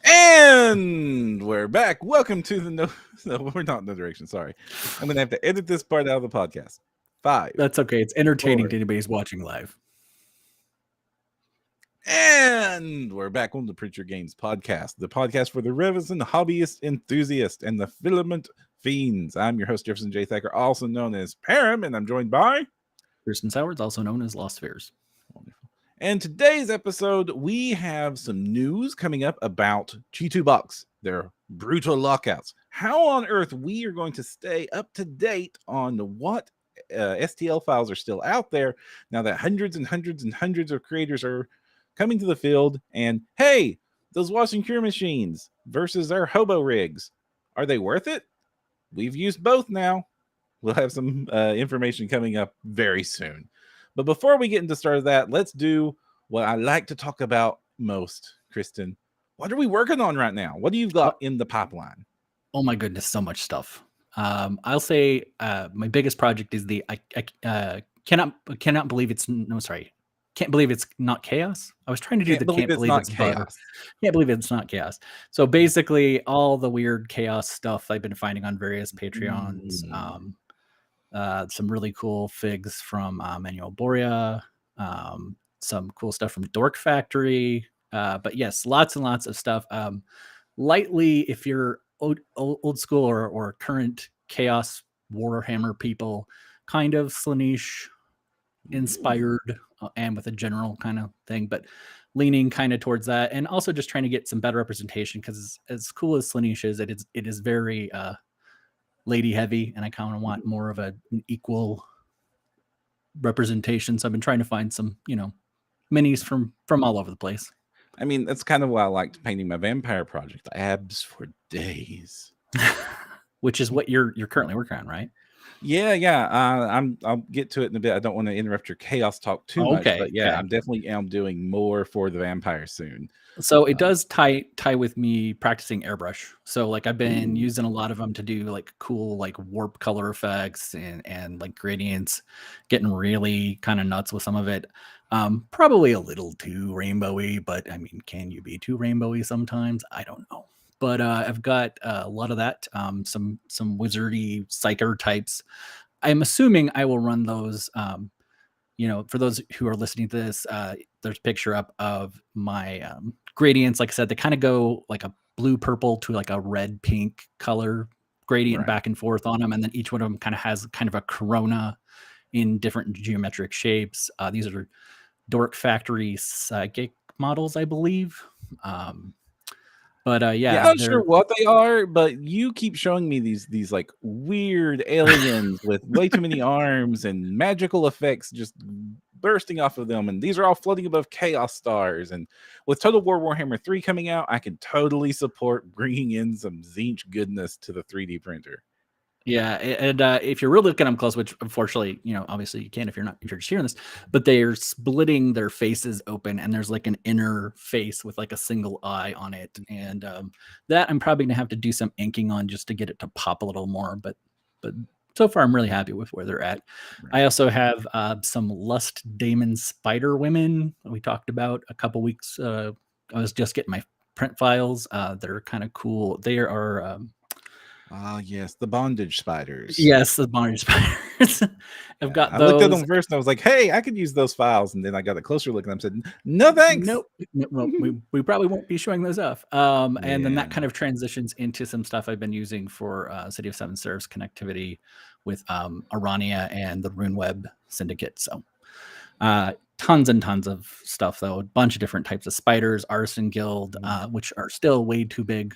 And we're back. Welcome to the no, we're not in the direction. Sorry. I'm going to have to edit this part out of the podcast. 5, That's okay. It's entertaining 4, to anybody who's watching live. and we're back on the Preacher Games podcast, the podcast for the resident hobbyist enthusiast and the filament fiends. I'm your host, Jefferson J. Thacker, also known as Param, and I'm joined by Kristen Sowers, also known as Lost Spheres. Wonderful. And today's episode, we have some news coming up about G2 Box, their brutal lockouts. How on earth we are going to stay up to date on what STL files are still out there now that hundreds and hundreds and hundreds of creators are coming to the field. And hey, those wash and cure machines versus our hobo rigs, are they worth it? We've used both now. We'll have some information coming up very soon. But before we get into start of that, let's do what I like to talk about most, Kristen. What are we working on right now? What do you got in the pipeline? Oh my goodness, so much stuff. I'll say my biggest project is the I cannot believe it's can't believe it's not chaos. I was trying to do can't believe it's chaos. Can't believe it's not chaos. So basically, all the weird chaos stuff I've been finding on various Patreons. Some really cool figs from Manuel Boria, some cool stuff from Dork Factory. But yes, lots and lots of stuff. Lightly, if you're old school or current Chaos Warhammer people, kind of Slaanesh inspired and with a general kind of thing, but leaning kind of towards that, and also just trying to get some better representation, because as cool as Slaanesh is, it is very lady heavy, and I kind of want more of an equal representation. So I've been trying to find some, minis from all over the place. I mean, that's kind of why I liked painting my vampire project. Abs for days. Which is what you're currently working on, right? Yeah. I'll get to it in a bit. I don't want to interrupt your chaos talk too much, but yeah, I'm definitely doing more for the vampire soon. So it does tie with me practicing airbrush. So like I've been using a lot of them to do like cool like warp color effects and like gradients, getting really kind of nuts with some of it. Probably a little too rainbowy, but I mean, can you be too rainbowy sometimes? I don't know. But I've got a lot of that, some wizardy psyker types. I'm assuming I will run those. For those who are listening to this, there's a picture up of my gradients. Like I said, they kind of go like a blue purple to like a red pink color gradient back and forth on them, and then each one of them kind of has kind of a corona in different geometric shapes. These are Dork Factory psychic models, I believe. But I'm not sure what they are, but you keep showing me these like weird aliens with way too many arms and magical effects just bursting off of them, and these are all floating above chaos stars. And with Total War Warhammer 3 coming out, I can totally support bringing in some Tzeentch goodness to the 3D printer. Yeah, and if you're really looking at them close, which unfortunately, obviously you can't if you're just hearing this, but they're splitting their faces open, and there's like an inner face with like a single eye on it, and that I'm probably gonna have to do some inking on just to get it to pop a little more. But so far, I'm really happy with where they're at. Right. I also have some Lust Daemon Spider Women we talked about a couple weeks. I was just getting my print files. They're kind of cool. They are. Yes, the bondage spiders. Yes, the bondage spiders. I've got those. I looked at them first and I was like, hey, I could use those files. And then I got a closer look and I said, no, thanks. Nope. Well, we probably won't be showing those off. And then that kind of transitions into some stuff I've been using for City of Seven Serfs connectivity with Arania and the RuneWeb Syndicate. So tons and tons of stuff, though. A bunch of different types of spiders, Arson Guild, which are still way too big.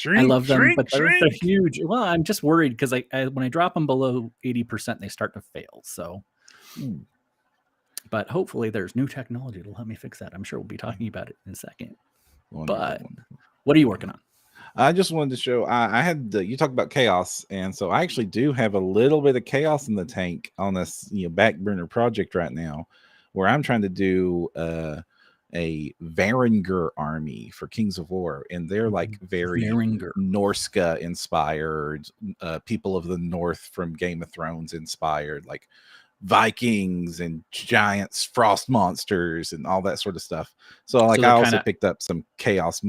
I love them, but they're huge. Well, I'm just worried because when I drop them below 80%, they start to fail. So, but hopefully there's new technology to help me fix that. I'm sure we'll be talking about it in a second. Wonderful. What are you working on? I just wanted to show, I had you talked about chaos, and so I actually do have a little bit of chaos in the tank on this back burner project right now, where I'm trying to do a Varangur army for Kings of War, and they're like very Norska inspired, people of the North from Game of Thrones inspired, like Vikings and giants, frost monsters, and all that sort of stuff. So like So I also picked up some chaos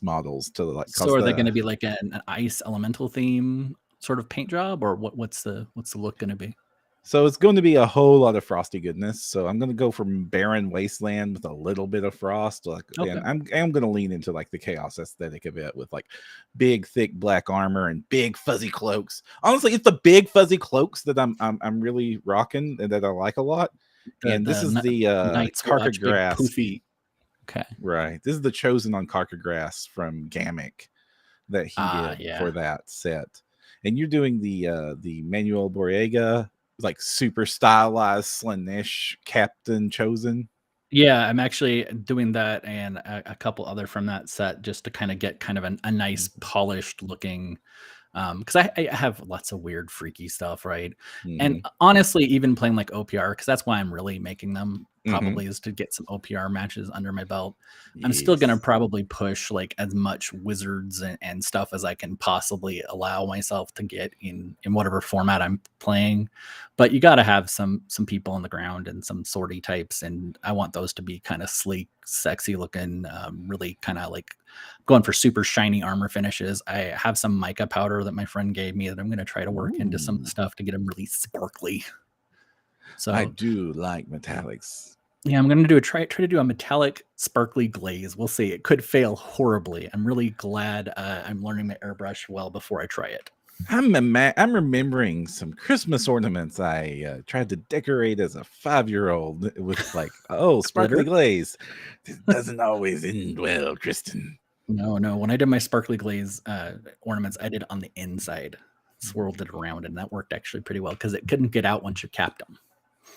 models to like. So are they going to be like an ice elemental theme sort of paint job, or what's the look going to be? So it's going to be a whole lot of frosty goodness. So I'm going to go from barren wasteland with a little bit of frost. Like, Okay. and I'm going to lean into like the chaos aesthetic of it with like big, thick black armor and big fuzzy cloaks. Honestly, it's the big fuzzy cloaks that I'm really rocking and that I like a lot. And this is the Carca Grass. Poofy. Okay. Right. This is the chosen on Carca Grass from Gamic that he did for that set. And you're doing the Manuel Borrega, like super stylized Slaanesh Captain Chosen. Yeah, I'm actually doing that and a couple other from that set just to kind of get kind of a nice polished looking, because I have lots of weird freaky stuff, right? And honestly, even playing like OPR, because that's why I'm really making them probably is to get some OPR matches under my belt. I'm still gonna probably push like as much wizards and stuff as I can possibly allow myself to get in whatever format I'm playing. But you got to have some people on the ground and some sortie types, and I want those to be kind of sleek, sexy looking, really kind of like going for super shiny armor finishes. I have some mica powder that my friend gave me that I'm going to try to work into some stuff to get them really sparkly. So I do like metallics. Yeah, I'm going to try to do a metallic sparkly glaze. We'll see. It could fail horribly. I'm really glad I'm learning my airbrush well before I try it. I'm remembering some Christmas ornaments I tried to decorate as a 5-year-old with like, sparkly glaze. This doesn't always end well, Kristen. No. When I did my sparkly glaze ornaments, I did it on the inside, swirled it around, and that worked actually pretty well because it couldn't get out once you capped them.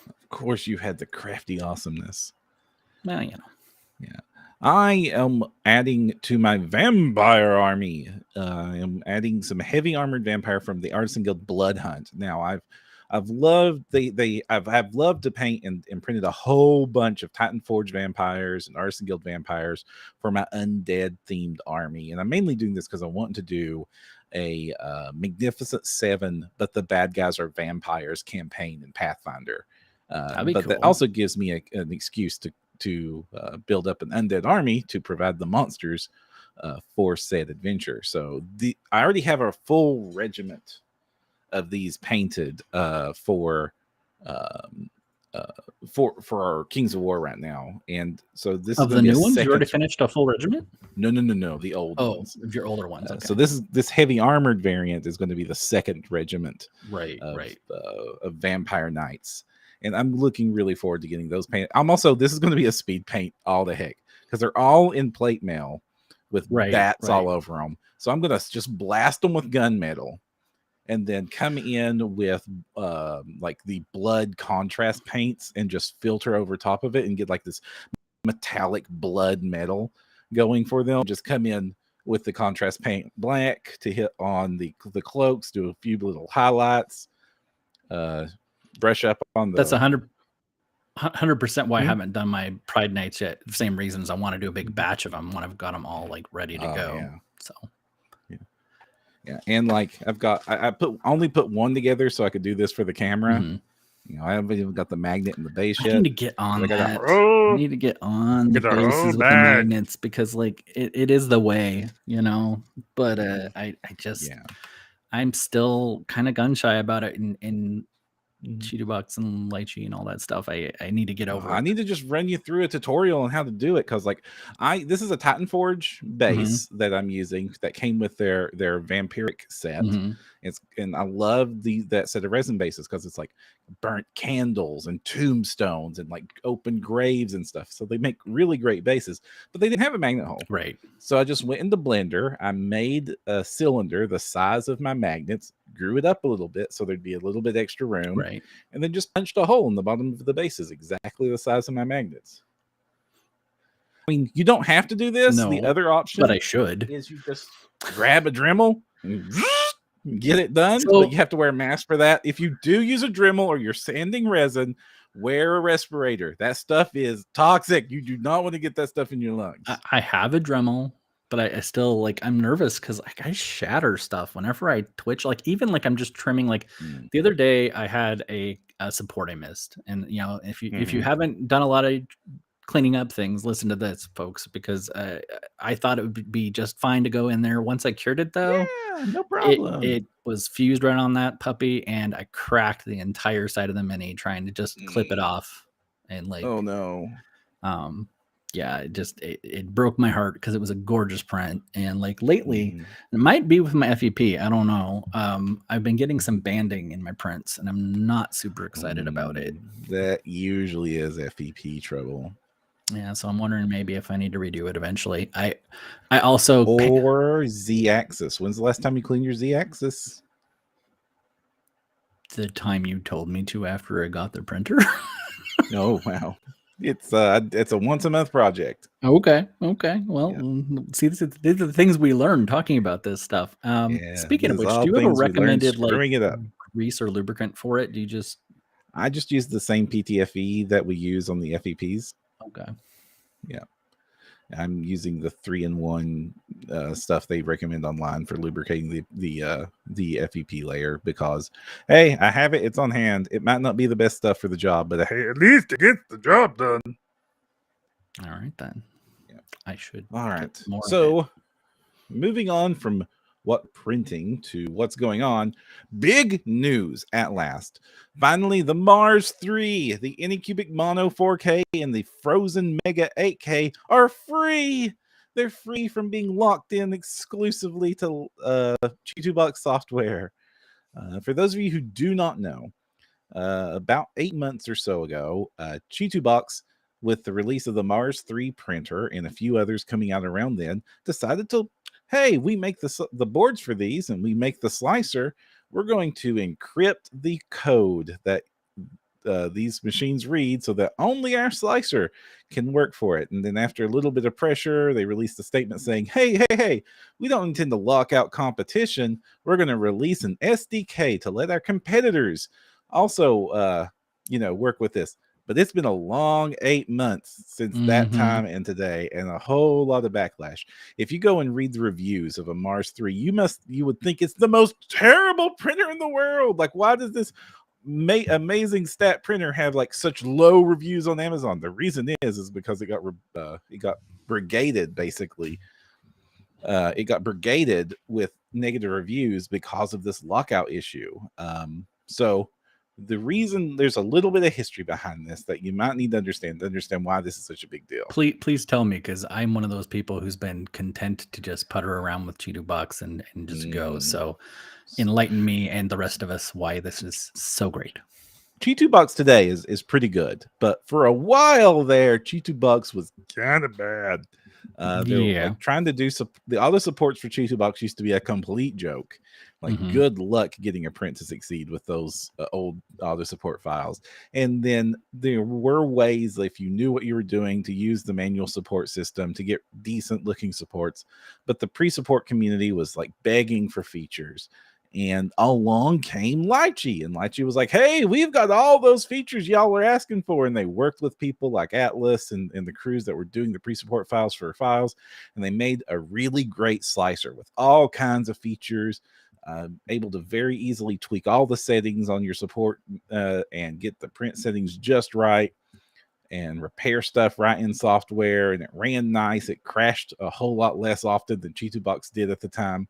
Of course, you had the crafty awesomeness. Well, you know. Yeah. I am adding to my vampire army. I'm adding some heavy armored vampire from the Artisan Guild Blood Hunt. Now I've loved I've loved to paint and printed a whole bunch of Titan Forge vampires and Artisan Guild vampires for my undead themed army. And I'm mainly doing this because I want to do a Magnificent 7, but the bad guys are vampires campaign in Pathfinder. But cool. That also gives me an excuse to build up an undead army to provide the monsters for said adventure. So I already have a full regiment of these painted for our Kings of War right now, and so this of is the new ones. You already finished a full regiment? No, the old ones. Of your older ones. Okay. So this heavy armored variant is going to be the second regiment, right? Of vampire knights. And I'm looking really forward to getting those painted. This is going to be a speed paint all the heck because they're all in plate mail with bats all over them. So I'm going to just blast them with gunmetal and then come in with like the blood contrast paints and just filter over top of it and get like this metallic blood metal going for them. Just come in with the contrast paint black to hit on the cloaks, do a few little highlights, brush up on the. That's 100% why I haven't done my Pride Nights yet. The same reasons I want to do a big batch of them when I've got them all like ready to go. Yeah. So. Yeah, and like I only put one together so I could do this for the camera. You know, I haven't even got the magnet in the base yet. I need to get on that. I need to get on the bases with the magnets because like it is the way, you know. But I'm still kind of gun shy about it in Cheetah Box and Lychee and all that stuff. I need to get over. I need to just run you through a tutorial on how to do it because like this is a Titan Forge base that I'm using that came with their vampiric set. And I love that set of resin bases because it's like burnt candles and tombstones and like open graves and stuff. So they make really great bases, but they didn't have a magnet hole. Right. So I just went into Blender. I made a cylinder the size of my magnets, grew it up a little bit so there'd be a little bit extra room. Right. And then just punched a hole in the bottom of the bases exactly the size of my magnets. I mean, you don't have to do this. No, the other option, but I should, is you just grab a Dremel and get it done. But you have to wear a mask for that. If you do use a Dremel or you're sanding resin, wear a respirator. That stuff is toxic. You do not want to get that stuff in your lungs. I have a Dremel, but I still like I'm nervous because like I shatter stuff whenever I twitch. Like even like I'm just trimming. Like the other day I had a support I missed. And if you haven't done a lot of cleaning up things, listen to this, folks, because I thought it would be just fine to go in there. Once I cured it, though, yeah, no problem. It was fused right on that puppy, and I cracked the entire side of the Mini trying to just clip it off. And oh no. Yeah, it broke my heart because it was a gorgeous print. And like lately, it might be with my FEP, I don't know. I've been getting some banding in my prints, and I'm not super excited about it. That usually is FEP trouble. Yeah, so I'm wondering maybe if I need to redo it eventually. I also or Z-axis. When's the last time you cleaned your Z-axis? The time you told me to after I got the printer. Oh wow. It's a once a month project. Okay. Well, see, these are the things we learn talking about this stuff. Speaking of which, do you have a recommended grease or lubricant for it? I just use the same PTFE that we use on the FEPs. Okay. Yeah. I'm using the 3-in-1 stuff they recommend online for lubricating the FEP layer because, hey, I have it. It's on hand. It might not be the best stuff for the job, but hey, at least it gets the job done. All right, then. Yeah. I should. All right. So moving on from what printing to what's going on, big news at last. Finally, the Mars 3, the Anycubic Mono 4K, and the Frozen Mega 8K are free. They're free from being locked in exclusively to Chi2Box software. For those of you who do not know, about 8 months or so ago, Chi2Box, with the release of the Mars 3 printer and a few others coming out around then, decided to, hey, we make the boards for these and we make the slicer. We're going to encrypt the code that these machines read so that only our slicer can work for it. And then after a little bit of pressure, they released a statement saying, hey, we don't intend to lock out competition. We're going to release an SDK to let our competitors also, work with this. But it's been a long 8 months since that time and today, and a whole lot of backlash. If you go and read the reviews of a Mars 3, you would think it's the most terrible printer in the world. Like, why does this amazing stat printer have like such low reviews on Amazon? The reason is because it got brigaded, basically. It got brigaded with negative reviews because of this lockout issue. So the reason, there's a little bit of history behind this that you might need to understand why this is such a big deal. Please tell me, because I'm one of those people who's been content to just putter around with Chi2Box and just go. So enlighten me and the rest of us why this is so great. Chi2Box today is pretty good, but for a while there, Chi2Box was kind of bad. They're like trying to do the auto supports for Chi2Box used to be a complete joke. Like, good luck getting a print to succeed with those old auto support files. And then there were ways, if you knew what you were doing, to use the manual support system to get decent looking supports. But the pre-support community was like begging for features. And along came Lychee, and Lychee was like, hey, we've got all those features y'all were asking for. And they worked with people like Atlas and the crews that were doing the pre-support files for files. And they made a really great slicer with all kinds of features, able to very easily tweak all the settings on your support and get the print settings just right and repair stuff right in software. And it ran nice. It crashed a whole lot less often than Chi2Box did at the time.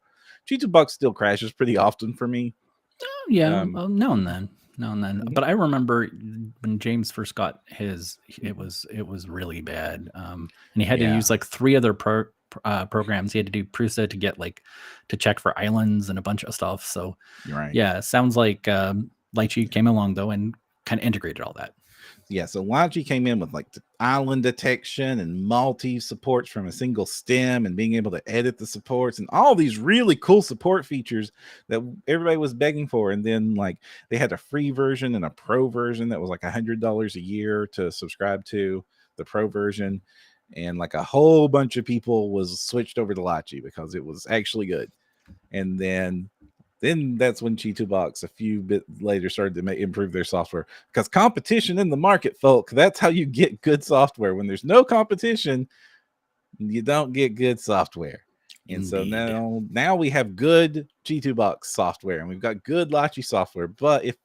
Chi2Box still crashes pretty often for me. Yeah, now and then. But I remember when James first got his, it was really bad. And he had to use like 3 other programs. He had to do Prusa to get to check for islands and a bunch of stuff. So yeah, sounds like Lychee came along though and kind of integrated all that. Yeah, so Lychee came in with like the island detection and multi supports from a single stem and being able to edit the supports and all these really cool support features that everybody was begging for. And then like they had a free version and a pro version that was like $100 a year to subscribe to the pro version. And like a whole bunch of people was switched over to Lychee because it was actually good. And then that's when Chi2Box a few bit later started to improve their software, because competition in the market, folk, that's how you get good software. When there's no competition, you don't get good software. And so now we have good Chi2Box software and we've got good Lychee software. But if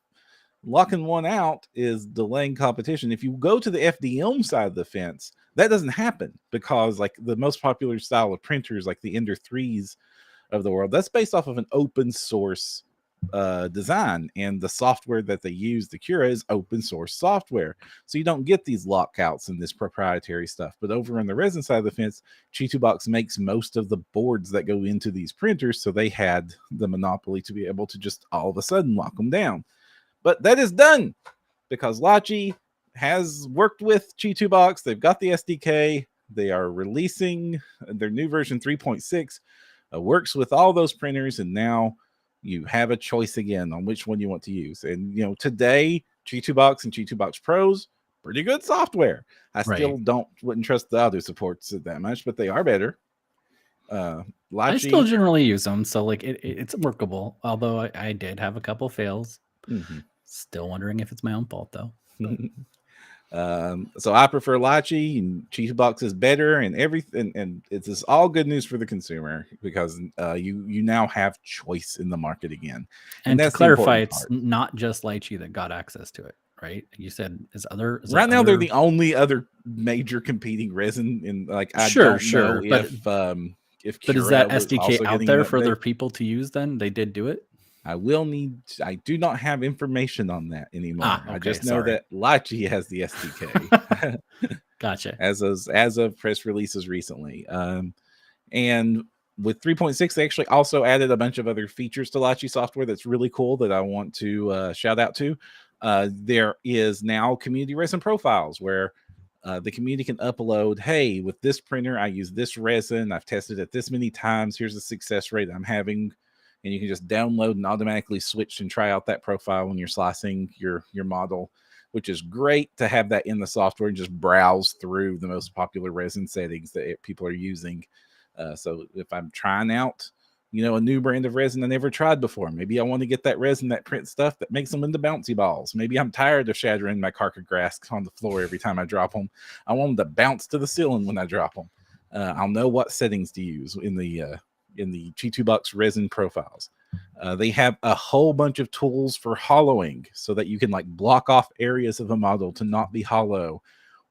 Locking one out is delaying competition. If you go to the FDM side of the fence, that doesn't happen because like the most popular style of printers, like the Ender 3s of the world, that's based off of an open source design, and the software that they use, the Cura, is open source software, so you don't get these lockouts and this proprietary stuff. But over on the resin side of the fence, Chi2Box makes most of the boards that go into these printers, so they had the monopoly to be able to just all of a sudden lock them down. But that is done because Lychee has worked with Chi2Box. They've got the SDK. They are releasing their new version 3.6. Works with all those printers, and now you have a choice again on which one you want to use. And today, Chi2Box and Chi2Box Pros, pretty good software. I still wouldn't trust the other supports that much, but they are better. Lychee, I still generally use them, so like it's workable. Although I did have a couple fails. Mm-hmm. Still wondering if it's my own fault though. So I prefer Lychee, and Chi2Box is better, and everything, and it's just all good news for the consumer because you now have choice in the market again. And to clarify, it's not just Lychee that got access to it, right? You said now they're the only other major competing resin in like I sure, don't know if but is that SDK out there for other people to use? Then they did do it. I do not have information on that anymore. Okay, I just know that Lychee has the SDK. Gotcha. As of press releases recently. And with 3.6, they actually also added a bunch of other features to Lychee software that's really cool that I want to shout out to. There is now community resin profiles where the community can upload, hey, with this printer, I use this resin. I've tested it this many times. Here's the success rate I'm having. And you can just download and automatically switch and try out that profile when you're slicing your model, which is great to have that in the software and just browse through the most popular resin settings that people are using. So if I'm trying out, a new brand of resin I never tried before, maybe I want to get that resin that prints stuff that makes them into bouncy balls. Maybe I'm tired of shattering my carcass grass on the floor every time I drop them. I want them to bounce to the ceiling when I drop them. I'll know what settings to use in the Chi2Box resin profiles. They have a whole bunch of tools for hollowing so that you can like block off areas of a model to not be hollow,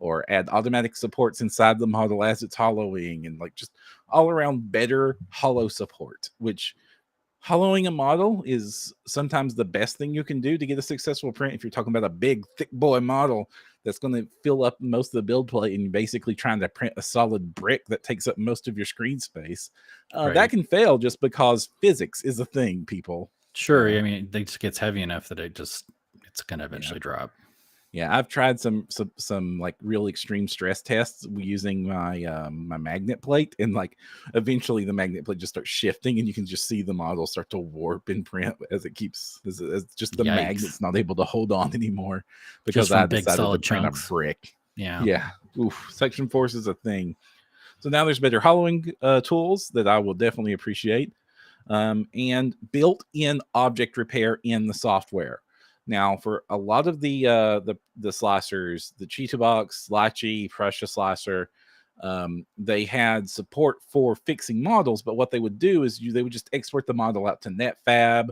or add automatic supports inside the model as it's hollowing, and like just all around better hollow support, which hollowing a model is sometimes the best thing you can do to get a successful print. If you're talking about a big thick boy model that's going to fill up most of the build plate and you're basically trying to print a solid brick that takes up most of your screen space, that can fail just because physics is a thing, people. Sure. I mean, it just gets heavy enough that it's going to eventually drop. Yeah, I've tried some like real extreme stress tests using my my magnet plate, and like eventually the magnet plate just starts shifting, and you can just see the model start to warp in print as it keeps as just the magnet's not able to hold on anymore because I decided to print a brick. Yeah. Oof, section force is a thing. So now there's better hollowing tools that I will definitely appreciate, and built-in object repair in the software. Now, for a lot of the slicers, the Chi2Box, Lychee, Prussia slicer, they had support for fixing models, but what they would do is they would just export the model out to NetFab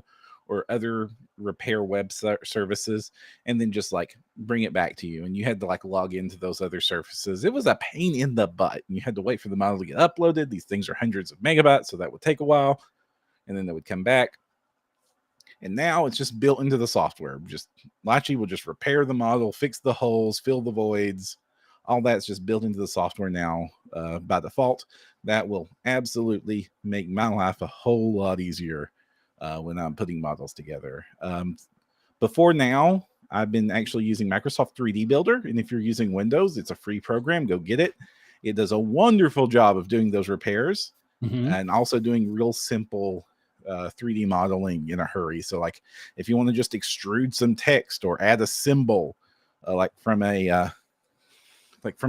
or other repair web services, and then just like bring it back to you. And you had to like log into those other services. It was a pain in the butt. And you had to wait for the model to get uploaded. These things are hundreds of megabytes, so that would take a while, and then they would come back. And now it's just built into the software. Just Lychee will just repair the model, fix the holes, fill the voids. All that's just built into the software now by default. That will absolutely make my life a whole lot easier when I'm putting models together. Before now, I've been actually using Microsoft 3D Builder. And if you're using Windows, it's a free program. Go get it. It does a wonderful job of doing those repairs and also doing real simple 3D modeling in a hurry. So like if you want to just extrude some text or add a symbol like from a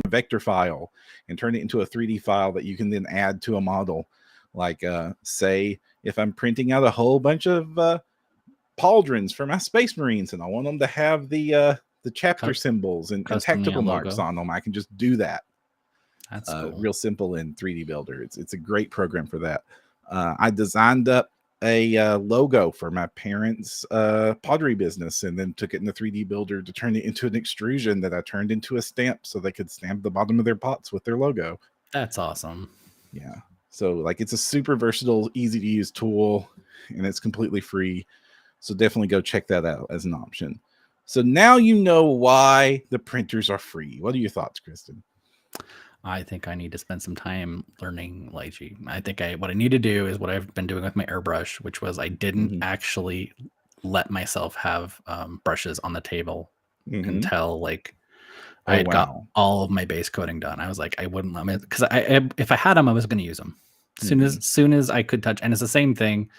vector file and turn it into a 3D file that you can then add to a model, like say if I'm printing out a whole bunch of pauldrons for my Space Marines and I want them to have the chapter symbols and tactical marks on them, I can just do that. That's cool. Real simple in 3D Builder. It's a great program for that. I designed up a logo for my parents' pottery business, and then took it in the 3D builder to turn it into an extrusion that I turned into a stamp so they could stamp the bottom of their pots with their logo. That's awesome. Yeah. So like it's a super versatile, easy to use tool, and it's completely free. So definitely go check that out as an option. So now you know why the printers are free. What are your thoughts, Kristen? I think I need to spend some time learning Lychee. I think what I need to do is what I've been doing with my airbrush, which was I didn't actually let myself have brushes on the table until like I had got all of my base coating done. I was like, I wouldn't let me, because if I had them, I was going to use them soon as I could touch. And it's the same thing.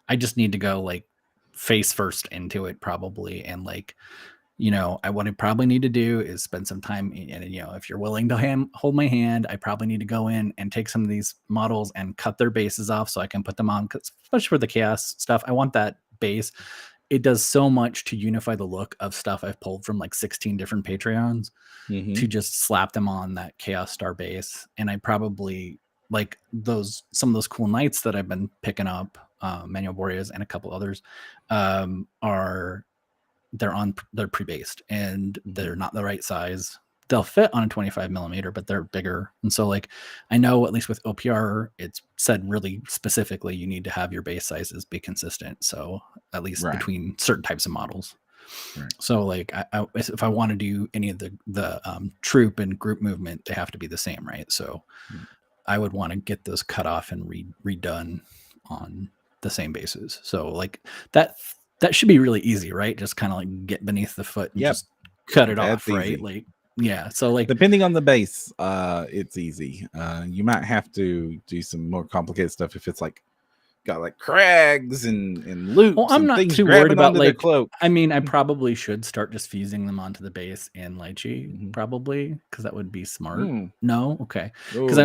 I just need to go like face first into it probably, and like, you know, what I probably need to do is spend some time, and you know, if you're willing to hold my hand, I probably need to go in and take some of these models and cut their bases off so I can put them on, especially for the chaos stuff. I want that base. It does so much to unify the look of stuff I've pulled from like 16 different Patreons to just slap them on that Chaos Star base. And I probably like some of those cool knights that I've been picking up, Manuel Boreas and a couple others, they're pre-based and they're not the right size. They'll fit on a 25 millimeter, but they're bigger. And so like, I know at least with OPR, it's said really specifically, you need to have your base sizes be consistent. So at least between certain types of models. Right. So like, if I want to do any of the troop and group movement, they have to be the same, right? So I would want to get those cut off and redone on the same bases. So like that should be really easy, right? Just kind of like get beneath the foot and just cut it off, right? Easy. Like, yeah. So like, depending on the base, it's easy. You might have to do some more complicated stuff if it's like got like crags and loops. Well, I'm and not things too worried about like cloak. I mean, I probably should start just fusing them onto the base in Lychee, probably, because that would be smart. No, okay, because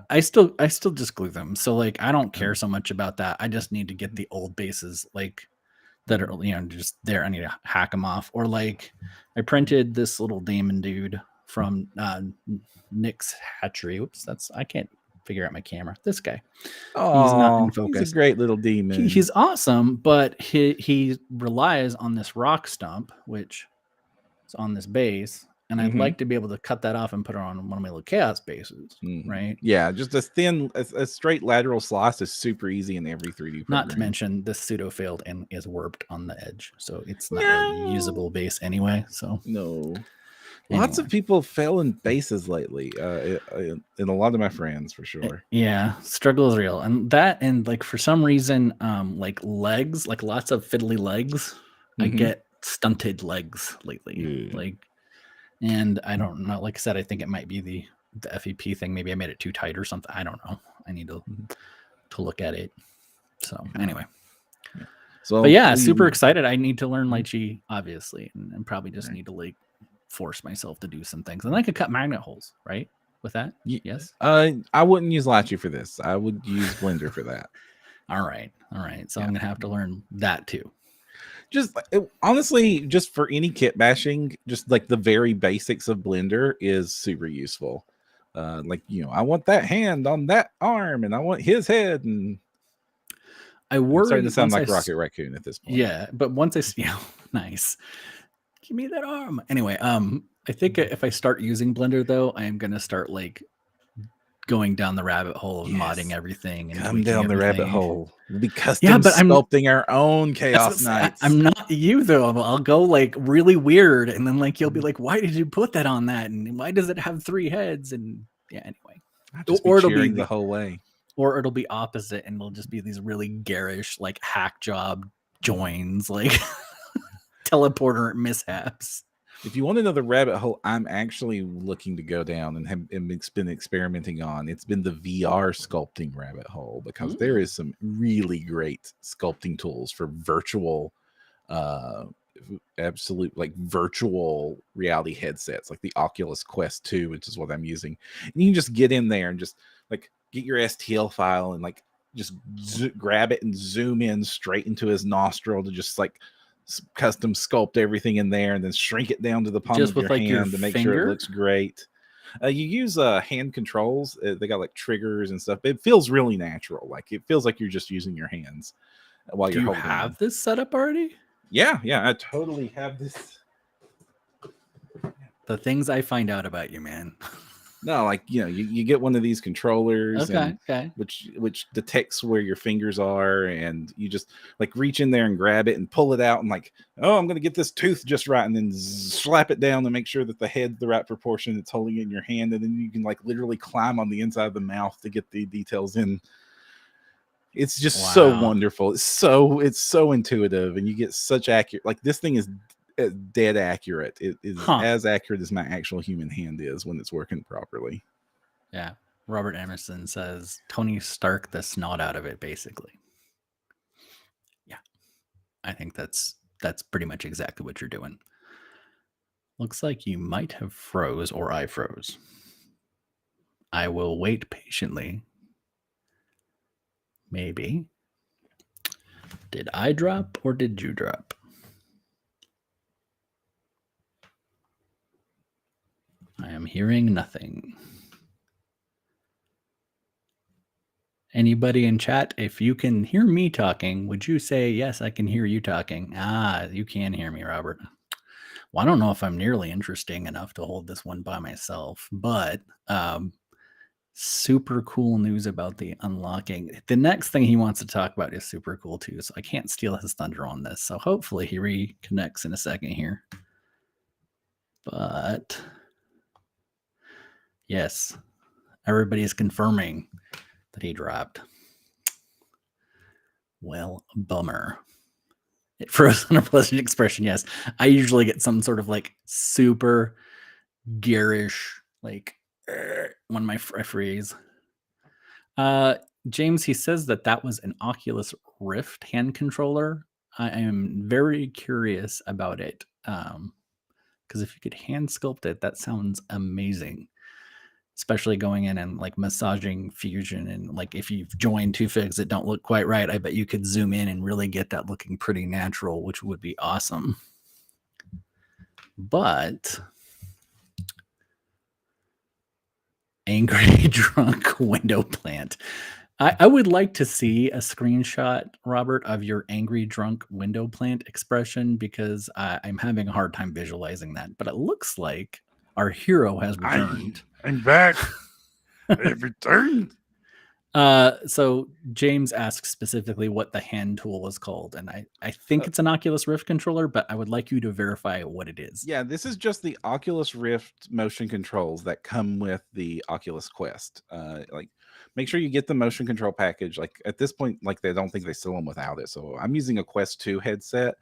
I still just glue them. So like, I don't care so much about that. I just need to get the old bases like that are, you know, just there. I need to hack them off. Or like, I printed this little Damon dude from Nick's Hatchery. Oops, I can't figure out my camera. This guy. He's not in focus. He's a great little demon. He's awesome, but he relies on this rock stump, which is on this base. And I'd like to be able to cut that off and put it on one of my little chaos bases, right? Yeah, just a straight lateral slice is super easy in every 3D program. Not to mention this pseudo failed and is warped on the edge, so it's not really usable base anyway. So lots of people fail in bases lately, in a lot of my friends for sure. Yeah, struggle is real, and like for some reason, like legs, like lots of fiddly legs, I get stunted legs lately, like. And I don't know, like I said, I think it might be the FEP thing. Maybe I made it too tight or something. I don't know. I need to look at it. So anyway. So but yeah, super excited. I need to learn Lychee, obviously, and probably just need to like force myself to do some things. And I could cut magnet holes, right? With that? Yes. I wouldn't use Lychee for this. I would use Blender for that. All right. So I'm gonna have to learn that too. Just honestly, just for any kit bashing, just like the very basics of Blender is super useful. Like, you know, I want that hand on that arm and I want his head. And I'm starting to sound like Rocket Raccoon at this point. Yeah, but once nice. Give me that arm. Anyway, I think if I start using Blender though, I am gonna start like going down the rabbit hole of modding everything and come down the rabbit hole. We'll be custom sculpting our own Chaos Knights. I'm not you though. I'll go like really weird, and then like you'll be like, "Why did you put that on that? And why does it have 3 heads?" And yeah, anyway, or it'll be the whole way, or it'll be opposite, and it'll just be these really garish like hack job joins, like teleporter mishaps. If you want another rabbit hole, I'm actually looking to go down and been experimenting on. It's been the VR sculpting rabbit hole, because there is some really great sculpting tools for virtual, absolute like virtual reality headsets, like the Oculus Quest 2, which is what I'm using. And you can just get in there and just like get your STL file and like just grab it and zoom in straight into his nostril to just like custom sculpt everything in there, and then shrink it down to the palm of your hand to make sure it looks great. You use hand controls. They got like triggers and stuff. It feels really natural. Like it feels like you're just using your hands. while Do you're you holding have them. this set up already? Yeah, I totally have this. The things I find out about you, man. No, like you get one of these controllers and Okay. which detects where your fingers are, and you just like reach in there and grab it and pull it out and like, oh, I'm gonna get this tooth just right, and then slap it down to make sure that the head's the right proportion. It's holding it in your hand, and then you can like literally climb on the inside of the mouth to get the details in. It's just so Wow. wonderful. It's so intuitive, and you get such accurate. Like this thing is dead accurate. It is as accurate as my actual human hand is when it's working properly. Yeah. Robert Emerson says Tony Stark the snot out of it, basically. Yeah. I think that's pretty much exactly what you're doing. Looks like you might have froze or I froze. I will wait patiently. Maybe. Did I drop or did you drop? I am hearing nothing. Anybody in chat, if you can hear me talking, would you say, yes, I can hear you talking? Ah, you can hear me, Robert. Well, I don't know if I'm nearly interesting enough to hold this one by myself, but super cool news about the unlocking. The next thing he wants to talk about is super cool too, so I can't steal his thunder on this. So hopefully he reconnects in a second here. But yes, everybody is confirming that he dropped. Well, bummer. It froze on a pleasant expression. Yes, I usually get some sort of like super garish, like when I freeze. James, he says that was an Oculus Rift hand controller. I am very curious about it. Because if you could hand sculpt it, that sounds amazing. Especially going in and like massaging fusion, and like if you've joined two figs that don't look quite right, I bet you could zoom in and really get that looking pretty natural, which would be awesome. But angry drunk window plant. I would like to see a screenshot, Robert, of your angry drunk window plant expression, because I'm having a hard time visualizing that. But it looks like our hero has returned. I'm back. I've returned. So James asks specifically what the hand tool is called, and I think it's an Oculus Rift controller, but I would like you to verify what it is. Yeah, this is just the Oculus Rift motion controls that come with the Oculus Quest. Like, make sure you get the motion control package. Like at this point, like they don't think they sell them without it. So I'm using a Quest 2 headset,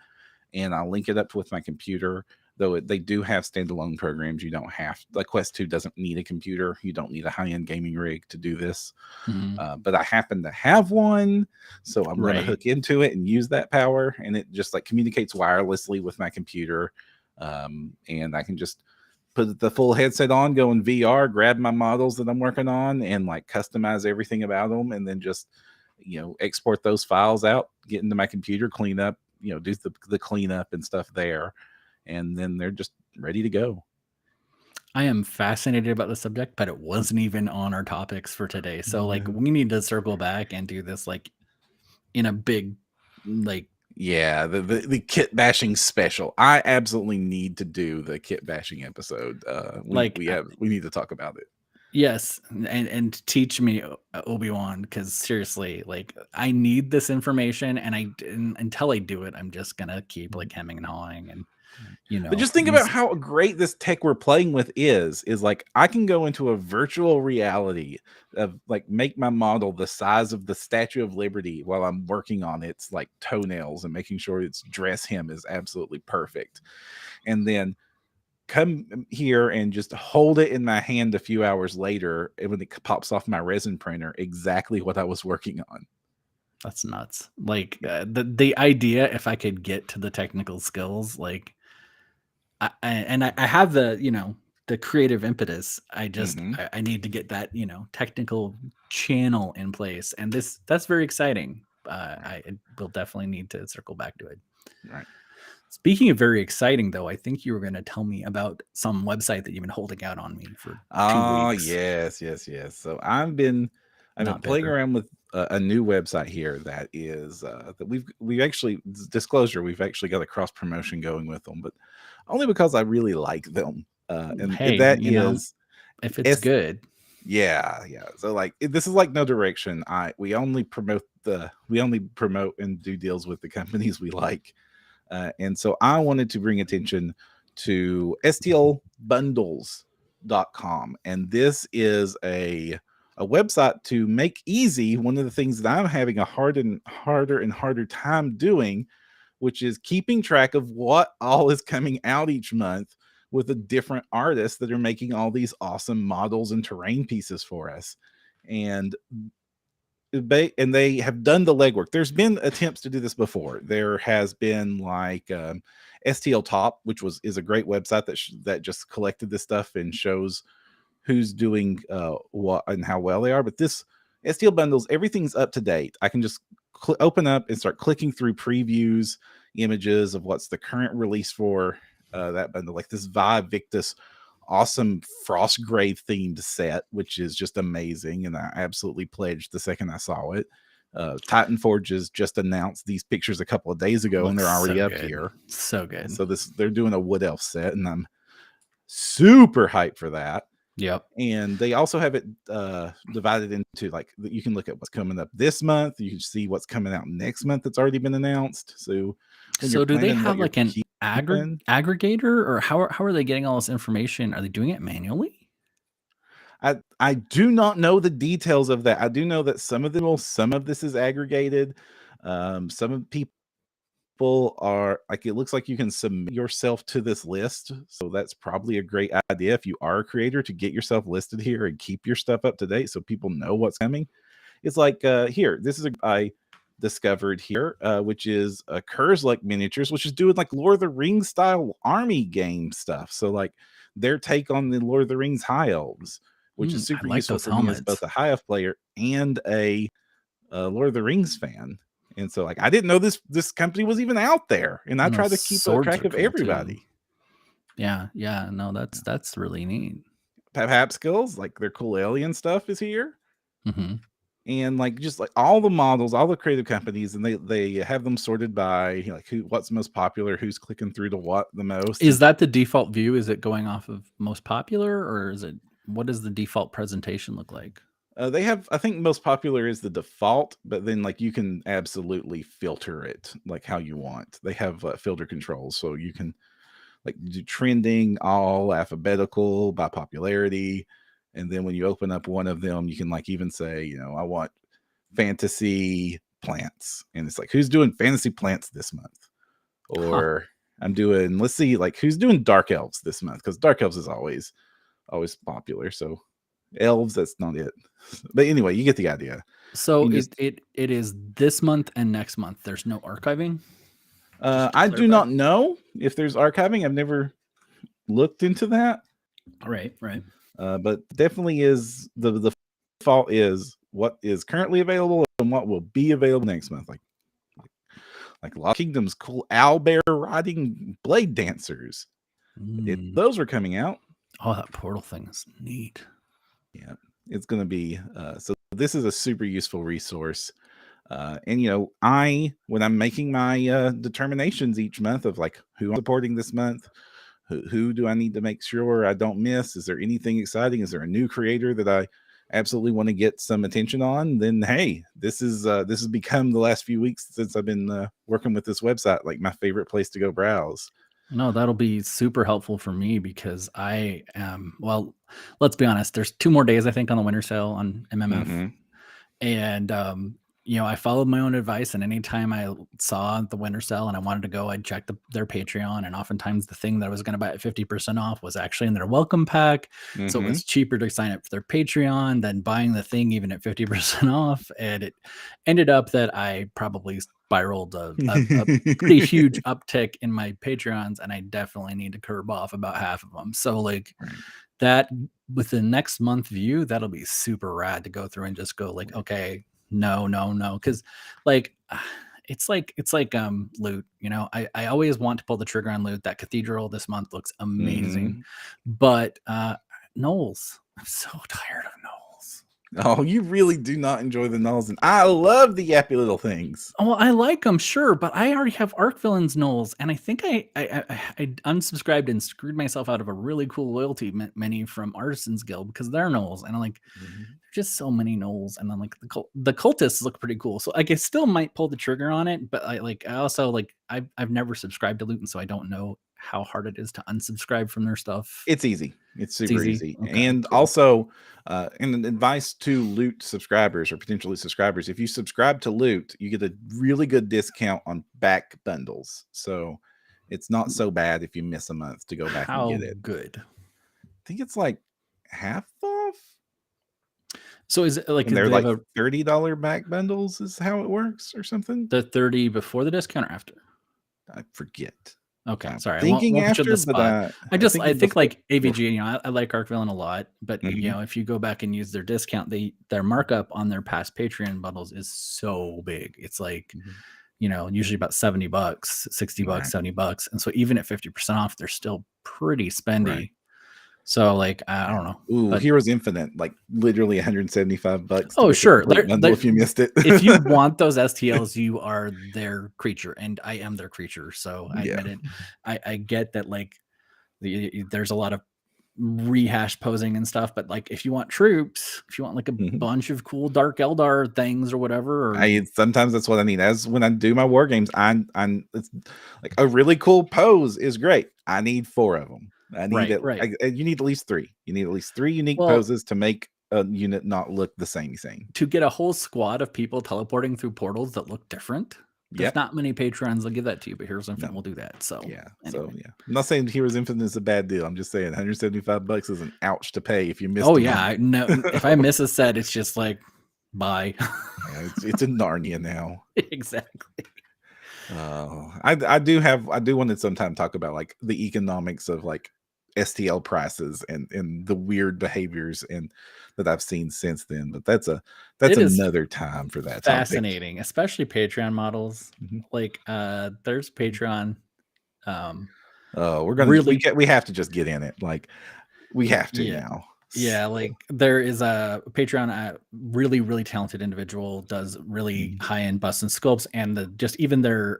and I'll link it up with my computer. Though they do have standalone programs, you don't have. Like Quest 2 doesn't need a computer. You don't need a high-end gaming rig to do this. But I happen to have one, so I'm going to hook into it and use that power, and it just like communicates wirelessly with my computer, and I can just put the full headset on, go in VR, grab my models that I'm working on, and like customize everything about them, and then just export those files out, get into my computer, clean up, do the cleanup and stuff there, and then they're just ready to go. I am fascinated about the subject, but it wasn't even on our topics for today. So like we need to circle back and do this like in a big like the kit bashing special. I absolutely need to do the kit bashing episode. We need to talk about it. Yes, and teach me Obi-Wan, because seriously, like I need this information, and until I do it, I'm just gonna keep like hemming and hawing, and But just think about how great this tech we're playing with is like I can go into a virtual reality of like make my model the size of the Statue of Liberty while I'm working on its like toenails and making sure its dress hem is absolutely perfect, and then come here and just hold it in my hand a few hours later, and when it pops off my resin printer, exactly what I was working on. That's nuts. Like the idea, if I could get to the technical skills, like I have the the creative impetus. I just I need to get that technical channel in place, and that's very exciting. I will definitely need to circle back to it. Right. Speaking of very exciting, though, I think you were going to tell me about some website that you've been holding out on me for 2 weeks. Yes. So I've been playing around with a new website here that is that we actually, disclosure, we've actually got a cross promotion going with them, but only because I really like them. And Hey, that is if it's S. good, Yeah, yeah. So like this is like No Direction. We only promote and do deals with the companies we like. And so I wanted to bring attention to stlbundles.com. And this is a website to make easy one of the things that I'm having a harder and harder time doing, which is keeping track of what all is coming out each month with the different artists that are making all these awesome models and terrain pieces for us. And they have done the legwork. There's been attempts to do this before. There has been like STL Top, which is a great website that just collected this stuff and shows who's doing what and how well they are. But this STL Bundles, everything's up to date. I can just open up and start clicking through previews, images of what's the current release for that bundle. Like this Vive Victus awesome frost gray themed set, which is just amazing, and I absolutely pledged the second I saw it. Titan Forges just announced these pictures a couple of days ago, and they're already up here. So good. So they're doing a Wood Elf set, and I'm super hyped for that. Yep. And they also have it divided into like you can look at what's coming up this month. You can see what's coming out next month that's already been announced. So do they have like an aggregator, or how are they getting all this information? Are they doing it manually? I do not know the details of that. I do know that some of this is aggregated. Some of people are like, it looks like you can submit yourself to this list. So that's probably a great idea if you are a creator to get yourself listed here and keep your stuff up to date so people know what's coming. It's like here, this is I discovered here, which is Kurzlek Miniatures, which is doing like Lord of the Rings style army game stuff. So like their take on the Lord of the Rings High Elves, which is super useful for me as both a High Elf player and a Lord of the Rings fan. And so like I didn't know this company was even out there, and I try to keep track of everybody. Too. Yeah, no, that's really neat. Pap Skills, like their cool alien stuff is here. And like just like all the models, all the creative companies, and they have them sorted by like what's most popular, who's clicking through to what the most. Is that the default view? Is it going off of most popular, or is it, what does the default presentation look like? They have, I think most popular is the default, but then like you can absolutely filter it like how you want. They have filter controls, so you can like do trending, all alphabetical by popularity. And then when you open up one of them, you can like even say, I want fantasy plants. And it's like, who's doing fantasy plants this month? Or I'm doing, let's see, like who's doing dark elves this month? Because dark elves is always popular. So elves, that's not it. But anyway, you get the idea. So it is this month and next month. There's no archiving? I do not know if there's archiving. I've never looked into that. Right. But definitely is the default is what is currently available and what will be available next month. Like Lost Kingdom's cool owlbear riding blade dancers. Those are coming out. Oh, that portal thing is neat. Yeah, it's going to be so this is a super useful resource. And when I'm making my determinations each month of like who I'm supporting this month, who do I need to make sure I don't miss? Is there anything exciting? Is there a new creator that I absolutely want to get some attention on? Then hey, this has become the last few weeks since I've been working with this website, like my favorite place to go browse. No, that'll be super helpful for me because I am, well, let's be honest, there's 2 more days I think on the winter sale on MMF. And I followed my own advice, and anytime I saw the winter sale and I wanted to go, I'd check their Patreon, and oftentimes the thing that I was going to buy at 50% off was actually in their welcome pack. So it was cheaper to sign up for their Patreon than buying the thing even at 50% off. And it ended up that I probably spiraled a pretty huge uptick in my Patreons, and I definitely need to curb off about half of them. So like that with the next month view, that'll be super rad to go through and just go like, okay, no. Cause like, it's like loot, I always want to pull the trigger on loot. That cathedral this month looks amazing, but Knowles, I'm so tired of Knowles. Oh, you really do not enjoy the nulls, and I love the yappy little things. Oh, I like them, sure, but I already have Arc Villains nulls, and I think I unsubscribed and screwed myself out of a really cool loyalty menu from Artisans Guild because they're nulls, and I'm like, just so many nulls, and then like the cultists look pretty cool, so like I still might pull the trigger on it, but I also like I've never subscribed to Loot, and so I don't know how hard it is to unsubscribe from their stuff. It's easy. It's super easy. Okay, and cool. Also, and advice to Loot subscribers or potentially subscribers: if you subscribe to Loot, you get a really good discount on back bundles. So it's not so bad if you miss a month to go back and get it. How good? I think it's like half off. So is it like and they're like $30 back bundles is how it works or something? The 30 before the discount or after? I forget. Okay, sorry. Thinking after, but I think like AVG, you know, I like Arc Villain a lot, but you know, if you go back and use their discount, their markup on their past Patreon bundles is so big. It's like, you know, usually about $70, $60, $70. And so even at 50% off, they're still pretty spendy. Right. So like, I don't know. Ooh, Heroes Infinite, like literally $175. Oh, sure. If you missed it. If you want those STLs, you are their creature, and I am their creature. So I admit it. I get that like there's a lot of rehash posing and stuff, but like if you want troops, if you want like a bunch of cool Dark Eldar things or whatever, sometimes that's what I need. As when I do my war games, it's like a really cool pose is great. I need 4 of them. I need you need at least 3. You need at least 3 unique poses to make a unit not look the same thing. To get a whole squad of people teleporting through portals that look different. There's not many Patrons that give that to you, but Heroes Infinite will do that. So anyway. I'm not saying Heroes Infinite is a bad deal. I'm just saying $175 is an ouch to pay if you miss. Oh yeah, no. If I miss a set, it's just like bye. It's in Narnia now. Exactly. I do want to sometime talk about like the economics of like STL prices and the weird behaviors and that I've seen since then, but that's another time for that. Fascinating topic. Especially Patreon models. Like there's Patreon. We're gonna we have to just get in it. Like we have to now. Yeah, like there is a Patreon, a really, really talented individual does really high-end busts and sculpts, and even their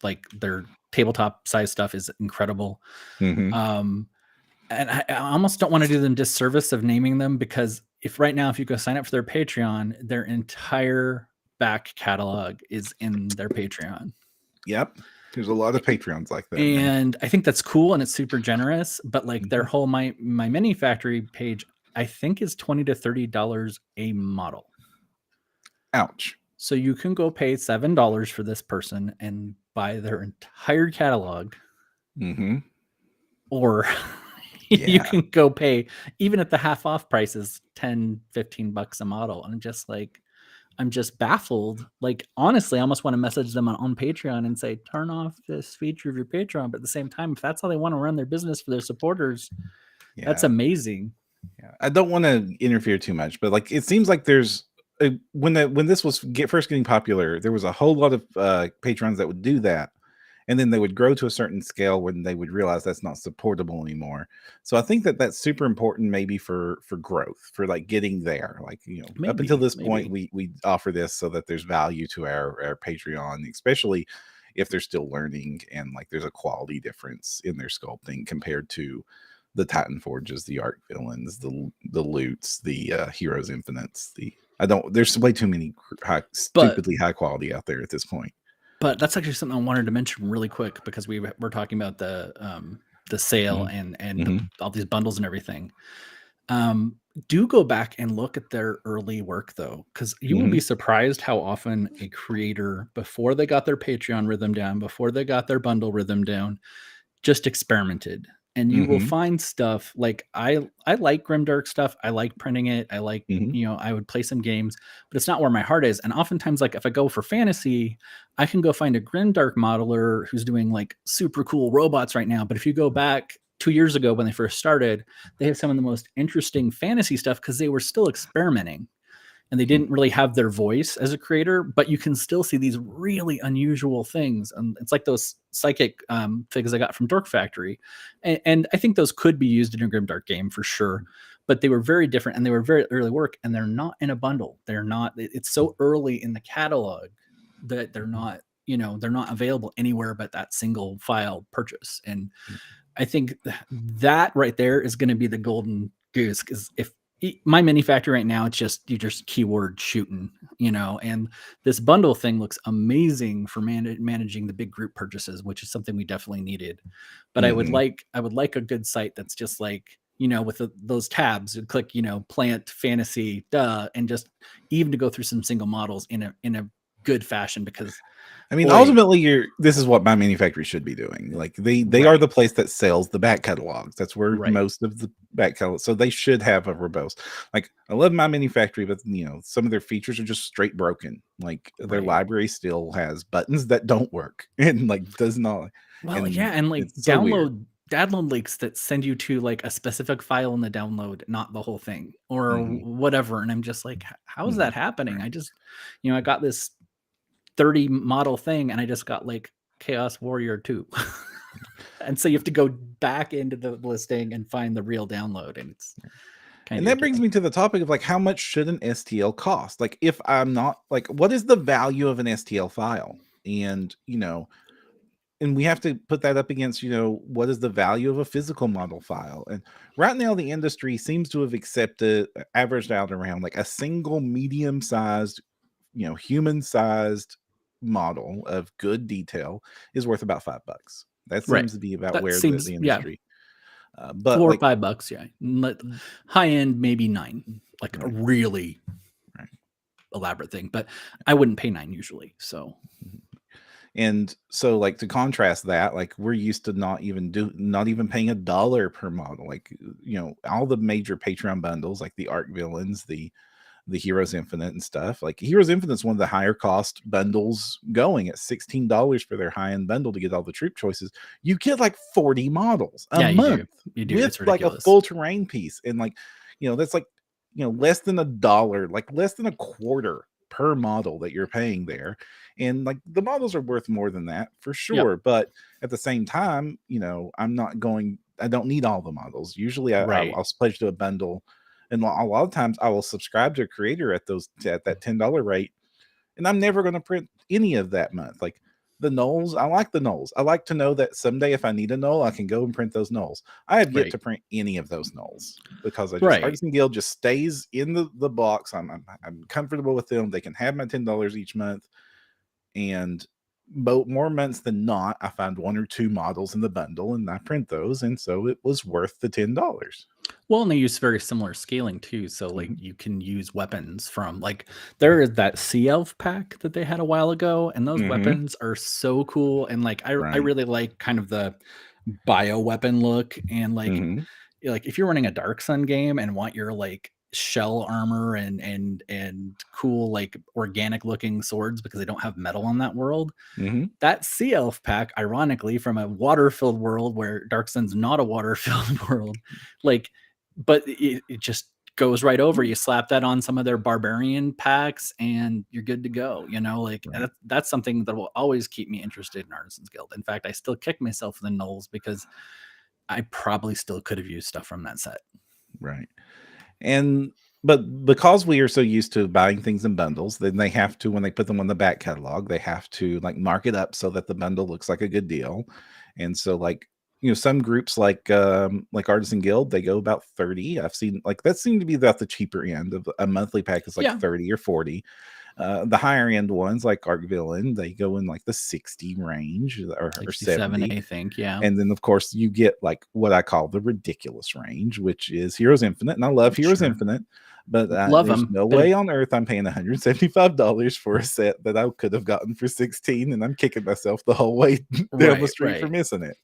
like their tabletop size stuff is incredible. And I almost don't want to do them disservice of naming them, because if you go sign up for their Patreon, their entire back catalog is in their Patreon. Yep. There's a lot of Patreons like that. And I think that's cool and it's super generous, but like their whole my mini factory page, I think is $20 to $30 a model. Ouch. So you can go pay $7 for this person and buy their entire catalog. Or you can go pay, even at the half off prices, $10, $15 a model. And I'm just baffled. Like, honestly, I almost want to message them on Patreon and say, turn off this feature of your Patreon. But at the same time, if that's how they want to run their business for their supporters, that's amazing. Yeah, I don't want to interfere too much, but like, it seems like there's when this was first getting popular, there was a whole lot of patrons that would do that. And then they would grow to a certain scale when they would realize that's not supportable anymore. So I think that's super important, maybe for growth, for like getting there. Like, you know, up until this point, we offer this so that there's value to our Patreon, especially if they're still learning and like there's a quality difference in their sculpting compared to the Titan Forges, the Arc Villains, the Loots, the Heroes Infinites. There's way too many stupidly high quality out there at this point. But that's actually something I wanted to mention really quick, because we're talking about the sale and all these bundles and everything. Do go back and look at their early work, though, because you will be surprised how often a creator, before they got their Patreon rhythm down, before they got their bundle rhythm down, just experimented. And you will find stuff like I like Grimdark stuff. I like printing it. I like, you know, I would play some games, but it's not where my heart is. And oftentimes, like if I go for fantasy, I can go find a Grimdark modeler who's doing like super cool robots right now. But if you go back 2 years ago when they first started, they have some of the most interesting fantasy stuff because they were still experimenting. And they didn't really have their voice as a creator, but you can still see these really unusual things. And it's like those psychic figs I got from Dork Factory. And I think those could be used in a Grimdark game for sure. but they were very different and they were very early work, and they're not in a bundle. They're not. It's so early in the catalog that they're not. They're not available anywhere but that single file purchase. And I think that right there is going to be the golden goose, because if my mini factory right now, you're just keyword shooting, and this bundle thing looks amazing for managing the big group purchases, which is something we definitely needed. But I would like a good site that's just like, with those tabs, you click, plant, fantasy, and just even to go through some single models in a good fashion, because I mean, ultimately, this is what my mini factory should be doing. Like they are the place that sells the back catalogs. That's where most of the back catalog. So they should have a verbose. Like I love my mini factory, but some of their features are just straight broken. Like their library still has buttons that don't work and like does not. Well, and like download links that send you to like a specific file in the download, not the whole thing or whatever. And I'm just like, how is that happening? I just, I got this 30 model thing and I just got like Chaos Warrior 2. And so you have to go back into the listing and find the real download, and it's kind of that brings me to the topic of like, how much should an STL cost? Like if I'm not like, what is the value of an STL file? And and we have to put that up against, what is the value of a physical model file? And right now the industry seems to have averaged out around like a single medium-sized, human-sized model of good detail is worth about $5. That seems to be about that where seems, the industry. But $4 or $5, high end maybe $9, like a really elaborate thing. But I wouldn't pay $9 usually. So. And so like to contrast that, like we're used to not even paying $1 per model. Like all the major Patreon bundles, like the Arc Villains, the Heroes Infinite and stuff. Like Heroes Infinite is one of the higher cost bundles going at $16 for their high end bundle to get all the troop choices. You get like 40 models a month you do. With like a full terrain piece, and like that's like less than $1, like less than a quarter per model that you're paying there. And like the models are worth more than that for sure. But at the same time, I don't need all the models. Usually I'll pledge to a bundle. And a lot of times I will subscribe to a creator at that $10 rate. And I'm never going to print any of that month. Like the nulls, I like the nulls. I like to know that someday if I need a null, I can go and print those nulls. I have yet to print any of those nulls because Artisan Guild just stays in the box. I'm comfortable with them. They can have my $10 each month. And more months than not, I find 1 or 2 models in the bundle and I print those. And so it was worth the $10. Well, and they use very similar scaling too. So like you can use weapons from like there is that Sea Elf pack that they had a while ago, and those weapons are so cool. And like I really like kind of the bio weapon look, and like if you're running a Dark Sun game and want your like shell armor and cool like organic looking swords because they don't have metal on that world, that Sea Elf pack, ironically from a water filled world where Dark Sun's not a water filled world, like but it just goes right over. You slap that on some of their barbarian packs and you're good to go. That's something that will always keep me interested in Artisans Guild. In fact, I still kick myself in the nulls because I probably still could have used stuff from that set. Right. But because we are so used to buying things in bundles, then they have to, when they put them on the back catalog, they have to like mark it up so that the bundle looks like a good deal. And so like, some groups like Artisan Guild, they go about 30. I've seen like that seemed to be about the cheaper end of a monthly pack is like 30 or 40. The higher end ones like Arc Villain, they go in like the 60 range or 70, I think. Yeah. And then of course you get like what I call the ridiculous range, which is Heroes Infinite. And I love Heroes Infinite, but there's no way on earth I'm paying $175 for a set that I could have gotten for 16, and I'm kicking myself the whole way down the street for missing it.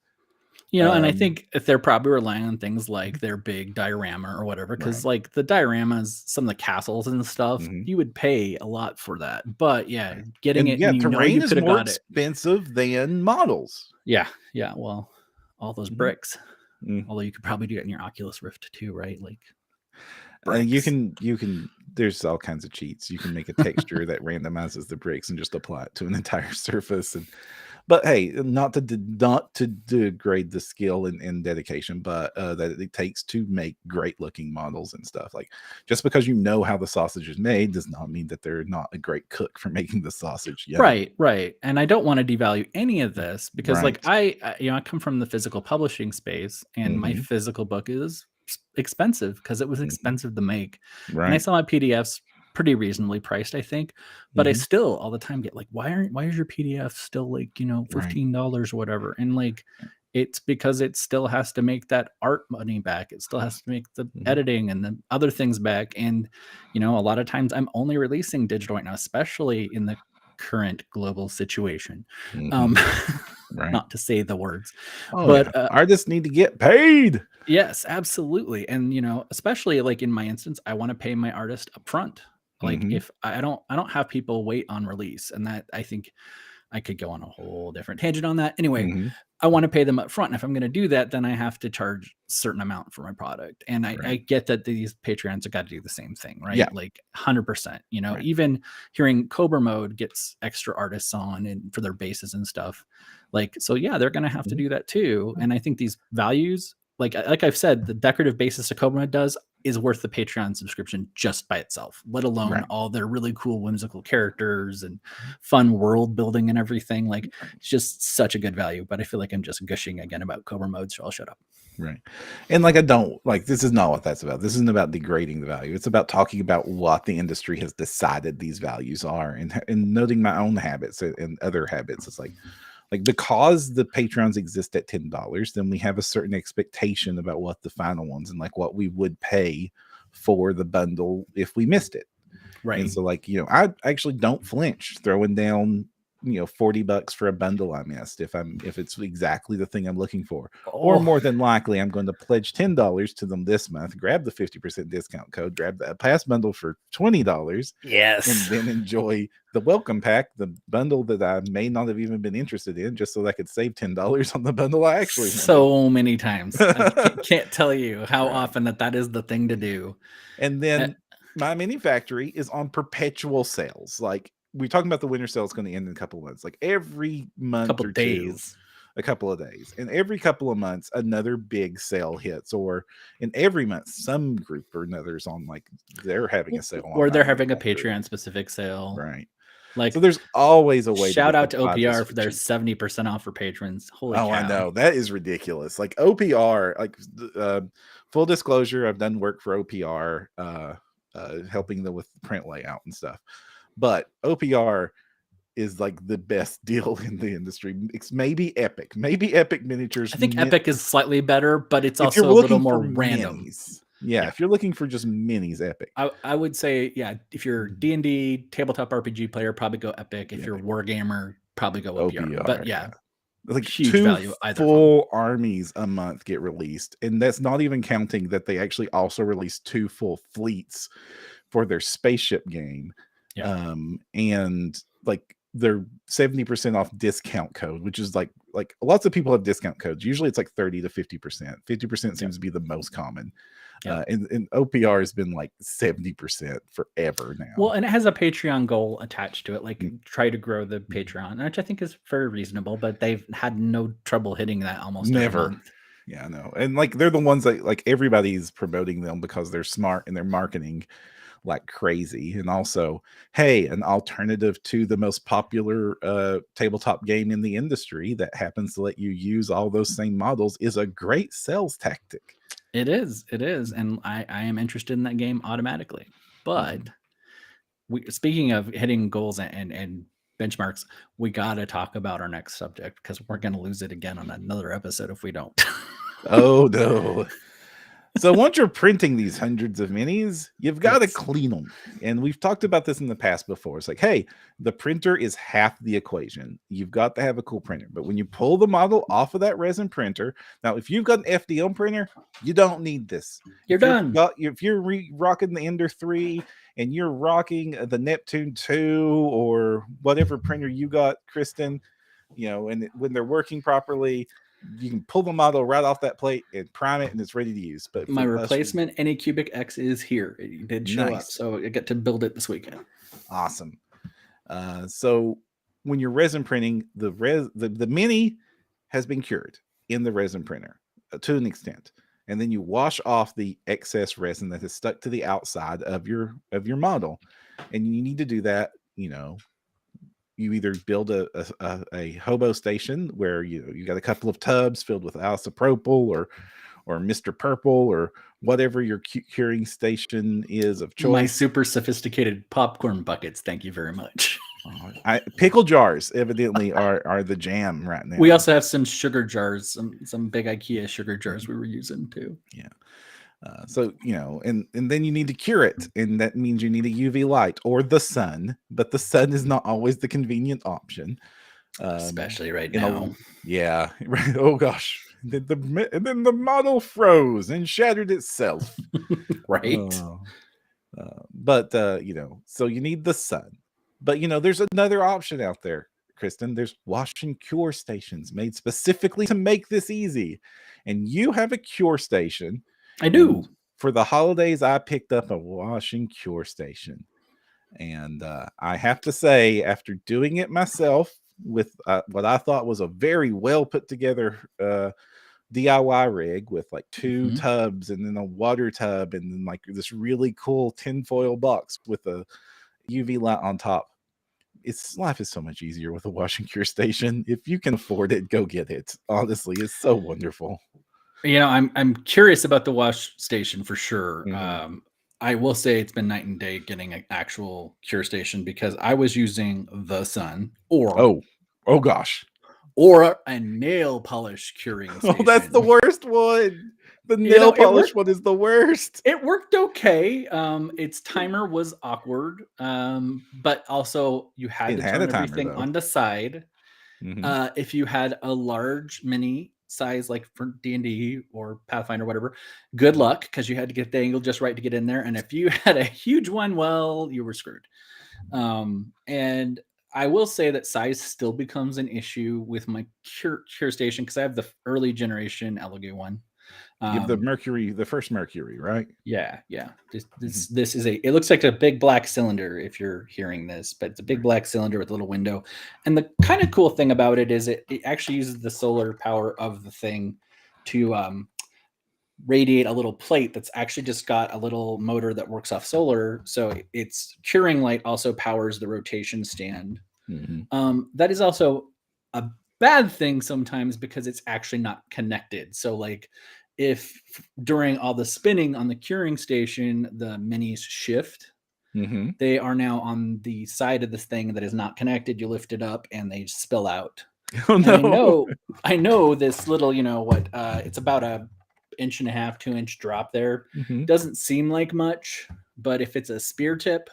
And I think if they're probably relying on things like their big diorama or whatever, because like the dioramas, some of the castles and stuff, you would pay a lot for that. But getting it, terrain is more expensive than models. Yeah. Well, all those bricks. Although you could probably do it in your Oculus Rift too, right? Like you can. There's all kinds of cheats. You can make a texture that randomizes the bricks and just apply it to an entire surface. But hey, not to degrade the skill and dedication, but that it takes to make great looking models and stuff. Like, just because you know how the sausage is made does not mean that they're not a great cook for making the sausage. Yummy. Right. And I don't want to devalue any of this because, like, Right. I come from the physical publishing space, and my Mm-hmm. physical book is expensive because it was Mm-hmm. expensive to make, and I Right. sell my PDFs pretty reasonably priced, I think. But I Mm-hmm. still all the time get like, why is your PDF still like Right. $15 or whatever? And like, it's because it still has to make that art money back. It still has to make the Mm-hmm. editing and the other things back. And a lot of times I'm only releasing digital right now, especially in the current global situation. Mm-hmm. Um, Right. not to say the words, Oh yeah. but Artists need to get paid. yes, absolutely. And especially like in my instance, I want to pay my artist upfront. Like, Mm-hmm. if I don't have people wait on release, and that, I think I could go on a whole different tangent on that. Anyway, Mm-hmm. I want to pay them up front. And if I'm going to do that, then I have to charge a certain amount for my product. And I Right. get that these Patreons have got to do the same thing, right? Yeah. Like 100%. Right. Even hearing Cobra Mode gets extra artists on and for their bases and stuff. Like, so yeah, they're going to have to Mhm. do that too. And I think these values, like I've said, the decorative basis that Cobra Mode does is worth the Patreon subscription just by itself, let alone Right. all their really cool whimsical characters and fun world building and everything. Like, it's just such a good value. But I feel like I'm just gushing again about Cobra Mode, so I'll shut up. Right. And like, I don't like, this is not what that's about. This isn't about degrading the value. It's about talking about what the industry has decided these values are, and noting my own habits and other habits. It's like because the Patreons exist at $10, then we have a certain expectation about what the final ones and like what we would pay for the bundle if we missed it. Right. And so, like, I actually don't flinch throwing down, $40 for a bundle I missed if it's exactly the thing I'm looking for. Or more than likely, I'm going to pledge $10 to them this month, grab the 50% discount code, grab the past bundle for $20. Yes. And then enjoy the welcome pack, the bundle that I may not have even been interested in, just so that I could save $10 on the bundle I actually wanted. So many times. I can't tell you how often that is the thing to do. And then my mini factory is on perpetual sales. Like, we're talking about the winter sale. It's going to end in a couple of months. Like, every month or two, a couple of days, and every couple of months another big sale hits, or in every month some group or another's on, like, they're having a sale, or they're having a Patreon specific sale, right? Like, so there's always a way. Shout out to OPR for their 70% off for patrons. Holy cow. I know, that is ridiculous. Like, OPR, like, full disclosure, I've done work for OPR, helping them with print layout and stuff, but OPR is like the best deal in the industry. It's maybe Epic Miniatures. I think Epic is slightly better, but it's also a little more random. Yeah, if you're looking for just minis, Epic. I would say, yeah, if you're D&D tabletop RPG player, probably go Epic. If you're Wargamer, probably go OPR. But yeah, like, huge 2 value either full armies a month get released, and that's not even counting that they actually also release 2 full fleets for their spaceship game. And like, their 70% off discount code, which is like lots of people have discount codes. Usually it's like 30 to 50%. 50% seems to be the most common. And OPR has been like 70% forever now. Well, and it has a Patreon goal attached to it, like try to grow the Patreon, which I think is very reasonable, but they've had no trouble hitting that almost never every month. Yeah, I know. And like, they're the ones that, like, everybody's promoting them because they're smart and they're marketing like crazy. And also, hey, an alternative to the most popular tabletop game in the industry that happens to let you use all those same models is a great sales tactic. It is. And I am interested in that game automatically. But speaking of hitting goals and benchmarks, we got to talk about our next subject, because we're going to lose it again on another episode if we don't. Oh no. So once you're printing these hundreds of minis, you've got to clean them. And we've talked about this in the past before. It's like, hey, the printer is half the equation. You've got to have a cool printer. But when you pull the model off of that resin printer, now, if you've got an FDM printer, you don't need this. You're done. If you're rocking the Ender 3 and you're rocking the Neptune 2 or whatever printer you got, Kristen, and when they're working properly, you can pull the model right off that plate and prime it, and it's ready to use. But my replacement Anycubic X is here. It did show up, so I get to build it this weekend. Awesome. So when you're resin printing, the mini has been cured in the resin printer to an extent, and then you wash off the excess resin that is stuck to the outside of your model, and you need to do that. You either build a hobo station where you got a couple of tubs filled with isopropyl or Mr. Purple or whatever your curing station is of choice. My super sophisticated popcorn buckets. Thank you very much. Pickle jars evidently are the jam right now. We also have some sugar jars, some big IKEA sugar jars we were using too. Yeah. So, and then you need to cure it. And that means you need a UV light or the sun, but the sun is not always the convenient option. Especially right now. Yeah. Right. Oh gosh. And then the model froze and shattered itself. Right. So you need the sun. But, there's another option out there, Kristen. There's wash and cure stations made specifically to make this easy. And you have a cure station. I do. And for the holidays, I picked up a wash and cure station. And I have to say, after doing it myself with what I thought was a very well put together DIY rig with like 2 tubs and then a water tub and then like this really cool tinfoil box with a UV light on top. Life is so much easier with a wash and cure station. If you can afford it, go get it. Honestly, it's so wonderful. I'm curious about the wash station for sure. I will say it's been night and day getting an actual cure station because I was using the Sun or oh gosh, or a nail polish curing station. Oh, that's the worst one. The nail polish one is the worst. It worked okay. Its timer was awkward, but also you had to turn everything on the side. If you had a large mini size like for D&D or Pathfinder or whatever, good luck because you had to get the angle just right to get in there. And if you had a huge one, well, you were screwed. And I will say that size still becomes an issue with my cure station because I have the early generation Elegoo one. You have the first Mercury, right? Yeah. This is it looks like a big black cylinder if you're hearing this, but it's a big black cylinder with a little window. And the kind of cool thing about it is it actually uses the solar power of the thing to radiate a little plate that's actually just got a little motor that works off solar. So its curing light also powers the rotation stand. That is also a bad thing sometimes because it's actually not connected. So like if during all the spinning on the curing station, the minis shift, they are now on the side of this thing that is not connected. You lift it up and they spill out. Oh no. I know this little, it's about a 1.5 inch, 2 inch drop there. Doesn't seem like much, but if it's a spear tip,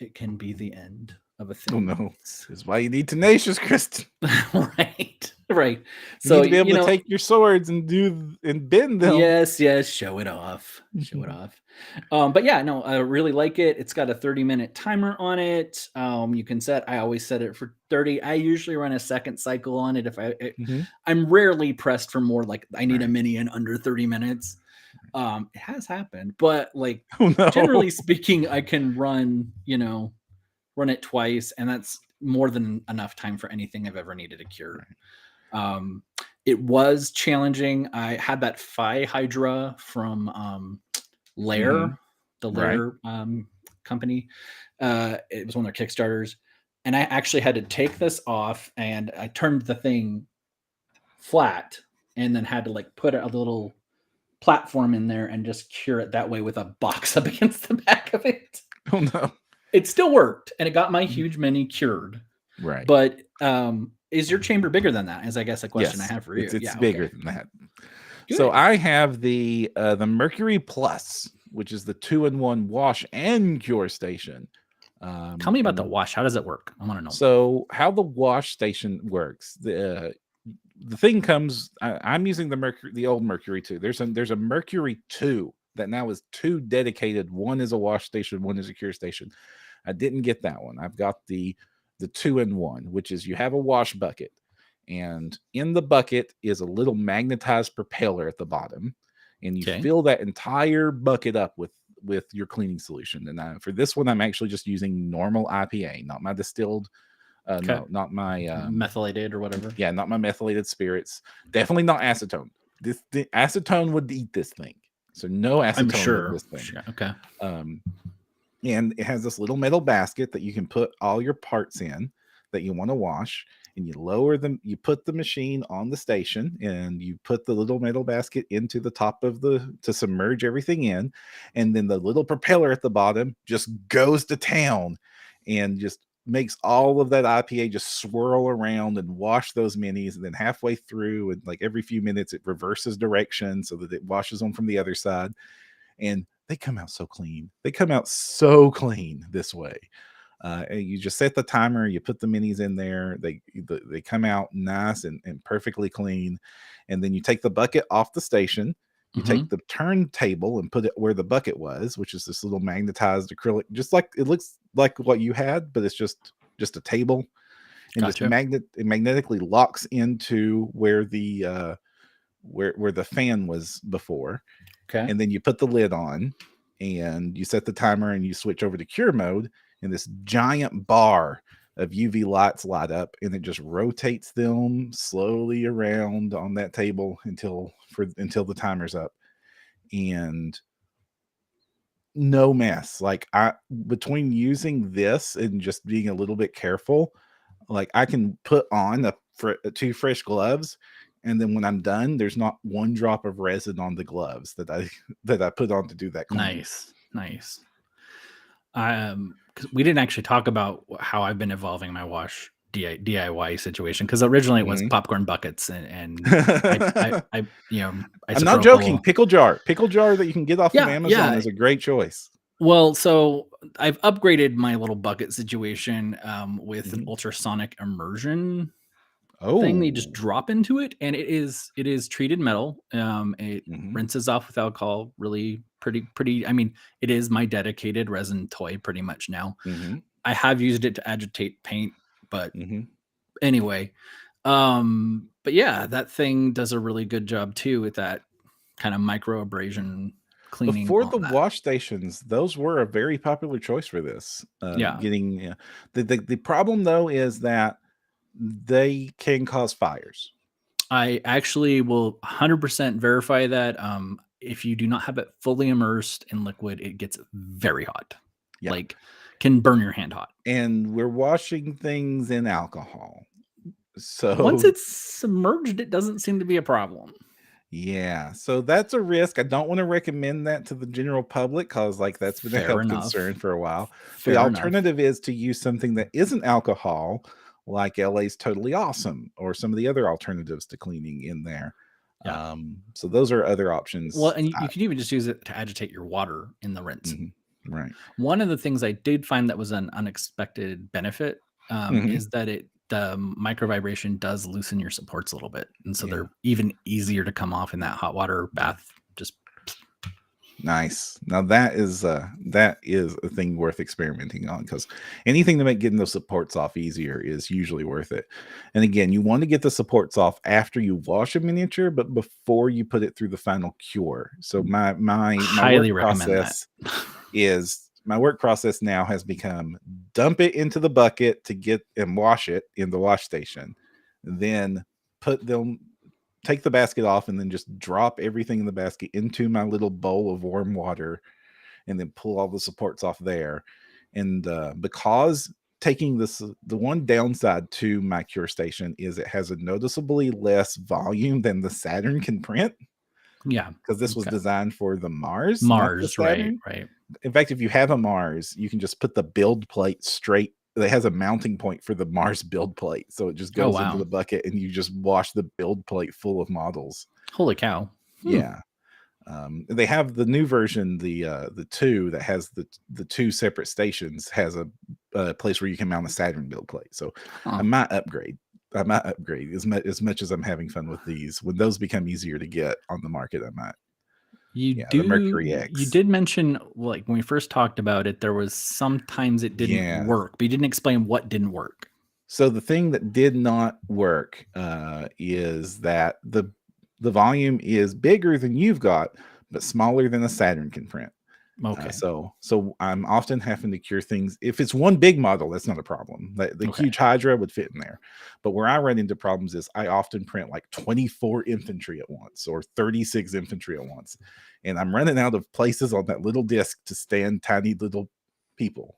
it can be the end of a thing. Oh no. This is why you need tenacious, Kristen. Right. So you need to be able to take your swords and bend them. Yes, show it off. But yeah, no, I really like it. It's got a 30-minute timer on it. You can I always set it for 30. I usually run a second cycle on it. I'm rarely pressed for more, like I need a mini in under 30 minutes. It has happened, but like generally speaking, I can run it twice, and that's more than enough time for anything I've ever needed to cure. It was challenging. I had that Phi Hydra from Lair, the Lair company. It was one of their Kickstarters, and I actually had to take this off, and I turned the thing flat, and then had to like put a little platform in there and just cure it that way with a box up against the back of it. Oh no. It still worked, and it got my huge mini cured. Right. But is your chamber bigger than that? Is I guess a question I have for you. It's bigger than that. Good. So I have the Mercury Plus, which is the 2-in-1 wash and cure station. Tell me about the wash. How does it work? I want to know. So how the wash station works. The thing comes. I'm using the old Mercury 2. There's a Mercury 2 that now is 2 dedicated. One is a wash station, one is a cure station. I didn't get that one. I've got the 2-in-1, which is you have a wash bucket, and in the bucket is a little magnetized propeller at the bottom, and you fill that entire bucket up with your cleaning solution. And for this one, I'm actually just using normal IPA, not my distilled No, not my methylated or whatever. Yeah, not my methylated spirits. Definitely not acetone. The acetone would eat this thing. So no acetone I'm sure. in this thing. Sure. Okay. And it has this little metal basket that you can put all your parts in that you want to wash, and you lower them. You put the machine on the station, and you put the little metal basket into the top of to submerge everything in, and then the little propeller at the bottom just goes to town and just makes all of that IPA just swirl around and wash those minis. And then halfway through, and like every few minutes, it reverses direction so that it washes them from the other side. And they come out so clean. They come out so clean this way. And you just set the timer, you put the minis in there, they come out nice and perfectly clean. And then you take the bucket off the station, you take the turntable and put it where the bucket was, which is this little magnetized acrylic, just like it looks like what you had, but it's just a table. And Gotcha. it magnetically locks into where the where the fan was before. Okay. And then you put the lid on and you set the timer and you switch over to cure mode, and this giant bar of UV lights light up, and it just rotates them slowly around on that table until the timer's up. And no mess. Like between using this and just being a little bit careful, like I can put on two fresh gloves, and then when I'm done, there's not one drop of resin on the gloves that I put on to do that cleaning. Nice. We didn't actually talk about how I've been evolving my wash DIY situation, because originally it was popcorn buckets and I'm not joking. Pickle jar that you can get off of Amazon is a great choice. Well, so I've upgraded my little bucket situation with an ultrasonic immersion thing. They just drop into it, and it is treated metal. It rinses off with alcohol really pretty. I mean, it is my dedicated resin toy pretty much now. I have used it to agitate paint, but anyway, but yeah, that thing does a really good job too with that kind of micro abrasion cleaning. Before the wash stations, those were a very popular choice for this. Getting the problem though is that they can cause fires. I actually will 100% verify that. If you do not have it fully immersed in liquid, it gets very hot. Yeah. Like can burn your hand hot. And we're washing things in alcohol. So once it's submerged, it doesn't seem to be a problem. Yeah, so that's a risk. I don't want to recommend that to the general public, because like that's been a health concern for a while. The alternative is to use something that isn't alcohol, like LA's Totally Awesome, or some of the other alternatives to cleaning in there. Yeah. So those are other options. Well, and you can even just use it to agitate your water in the rinse. Right. One of the things I did find that was an unexpected benefit is that the micro vibration does loosen your supports a little bit, and so they're even easier to come off in that hot water bath. Just nice. Now that is a thing worth experimenting on, because anything to make getting those supports off easier is usually worth it. And again, you want to get the supports off after you wash a miniature, but before you put it through the final cure. So my highly recommend process my work process now has become dump it into the bucket to get and wash it in the wash station, then take the basket off, and then just drop everything in the basket into my little bowl of warm water, and then pull all the supports off there. And because taking the one downside to my cure station is it has a noticeably less volume than the Saturn can print. Yeah, because this was designed for the Mars, right. In fact, if you have a Mars, you can just put the build plate straight. It has a mounting point for the Mars build plate, so it just goes into the bucket, and you just wash the build plate full of models. Holy cow! Yeah, they have the new version, the 2 that has the 2 separate stations, has a place where you can mount a Saturn build plate. So I might upgrade as much as I'm having fun with these. When those become easier to get on the market, I might. The Mercury X. You did mention, like when we first talked about it, there was sometimes it didn't work, but you didn't explain what didn't work. So the thing that did not work is that the volume is bigger than you've got, but smaller than a Saturn can print. Okay. So I'm often having to cure things. If it's one big model, that's not a problem. The huge Hydra would fit in there. But where I run into problems is I often print like 24 infantry at once or 36 infantry at once. And I'm running out of places on that little disc to stand tiny little people.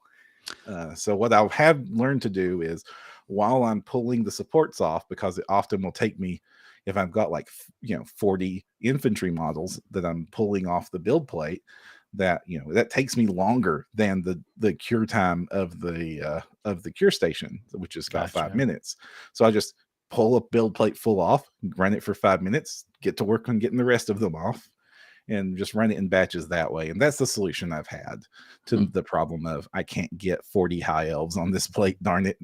So what I have learned to do is while I'm pulling the supports off, because it often will take me, if I've got like 40 infantry models that I'm pulling off the build plate, that that takes me longer than the cure time of the cure station, which is about 5 minutes. So I just pull a build plate full off, run it for 5 minutes, get to work on getting the rest of them off, and just run it in batches that way. And that's the solution I've had to the problem of I can't get 40 high elves on this plate. Darn it.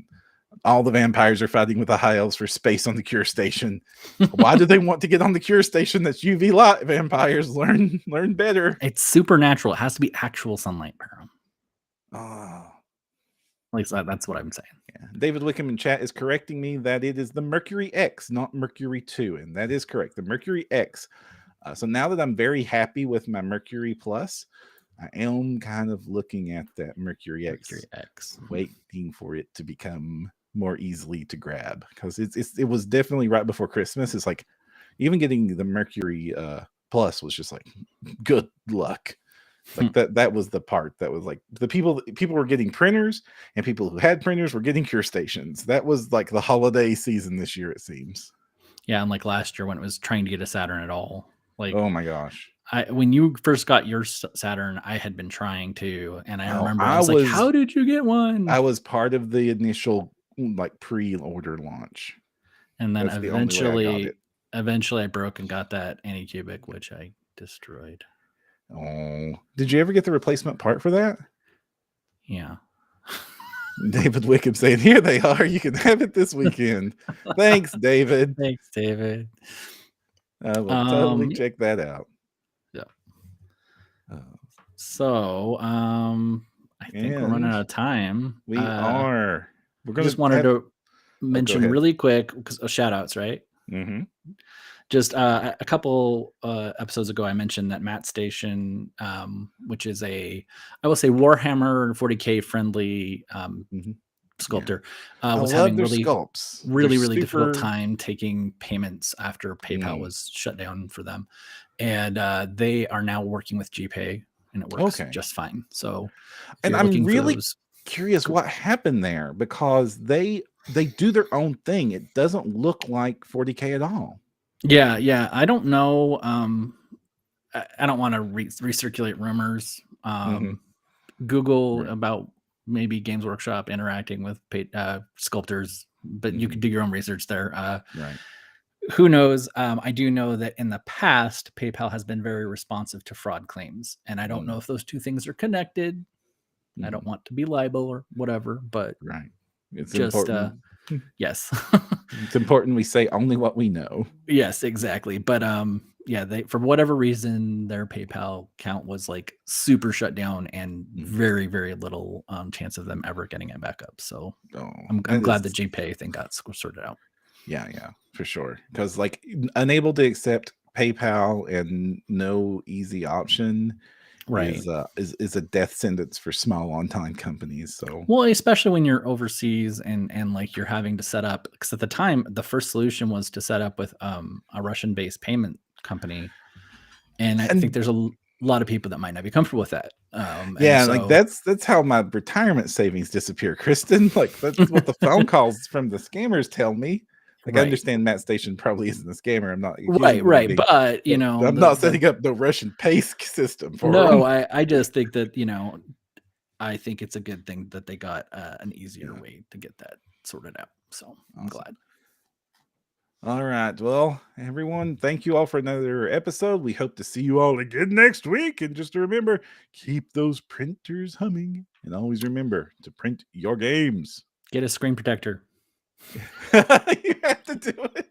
All the vampires are fighting with the high elves for space on the cure station. Why do they want to get on the cure station? That's UV light. Vampires learn better. It's supernatural. It has to be actual sunlight, Param. Oh. At least that's what I'm saying. Yeah. David Wickham in chat is correcting me that it is the Mercury X, not Mercury 2. And that is correct. The Mercury X. So now that I'm very happy with my Mercury Plus, I am kind of looking at that Mercury X, waiting for it to become more easily to grab, because it was definitely right before Christmas. It's like even getting the Mercury Plus was just like good luck. Like that was the part that was like the people were getting printers, and people who had printers were getting cure stations. That was like the holiday season this year, it seems. Yeah, and like last year when it was trying to get a Saturn at all. Like, oh my gosh. When you first got your Saturn, I had been trying to, and I remember I was like, how did you get one? I was part of the initial like pre-order launch. And then eventually I broke and got that Anycubic, which I destroyed. Oh, did you ever get the replacement part for that? Yeah. David Wickham saying, here they are. You can have it this weekend. Thanks, David. Thanks, David. I will totally check that out. Yeah. So, I think we're running out of time. We are. We're going just wanted to mention really quick, because shout outs, right? Mm-hmm. Just a couple episodes ago, I mentioned that Matt Station, which is I will say Warhammer 40K friendly sculptor, was having really difficult time taking payments after PayPal was shut down for them. And they are now working with GPay, and it works just fine. So, and I'm really curious what happened there, because they do their own thing. It doesn't look like 40K at all. Yeah. I don't know. I don't want to recirculate rumors. Google about maybe Games Workshop interacting with sculptors, but you could do your own research there. Right. Who knows? I do know that in the past, PayPal has been very responsive to fraud claims, and I don't know if those two things are connected. I don't want to be liable or whatever, but it's just important. Yes. It's important we say only what we know. Yes, exactly. But they, for whatever reason, their PayPal account was like super shut down, and very, very little chance of them ever getting it back up. So I'm glad the GPay thing got sorted out. Yeah, for sure. Because like unable to accept PayPal and no easy option is a death sentence for small on-time companies. So especially when you're overseas and like you're having to set up, because at the time the first solution was to set up with a Russian-based payment company, and I think there's a lot of people that might not be comfortable with that. Like that's how my retirement savings disappear, Kristen. Like that's what the phone calls from the scammers tell me. Like I understand Matt Station probably isn't a scammer. I'm not right. But I'm not setting up the Russian pay system for them. I just think that I think it's a good thing that they got an easier way to get that sorted out. So I'm glad. All right. Well, everyone, thank you all for another episode. We hope to see you all again next week. And just to remember, keep those printers humming, and always remember to print your games. Get a screen protector. You have to do it.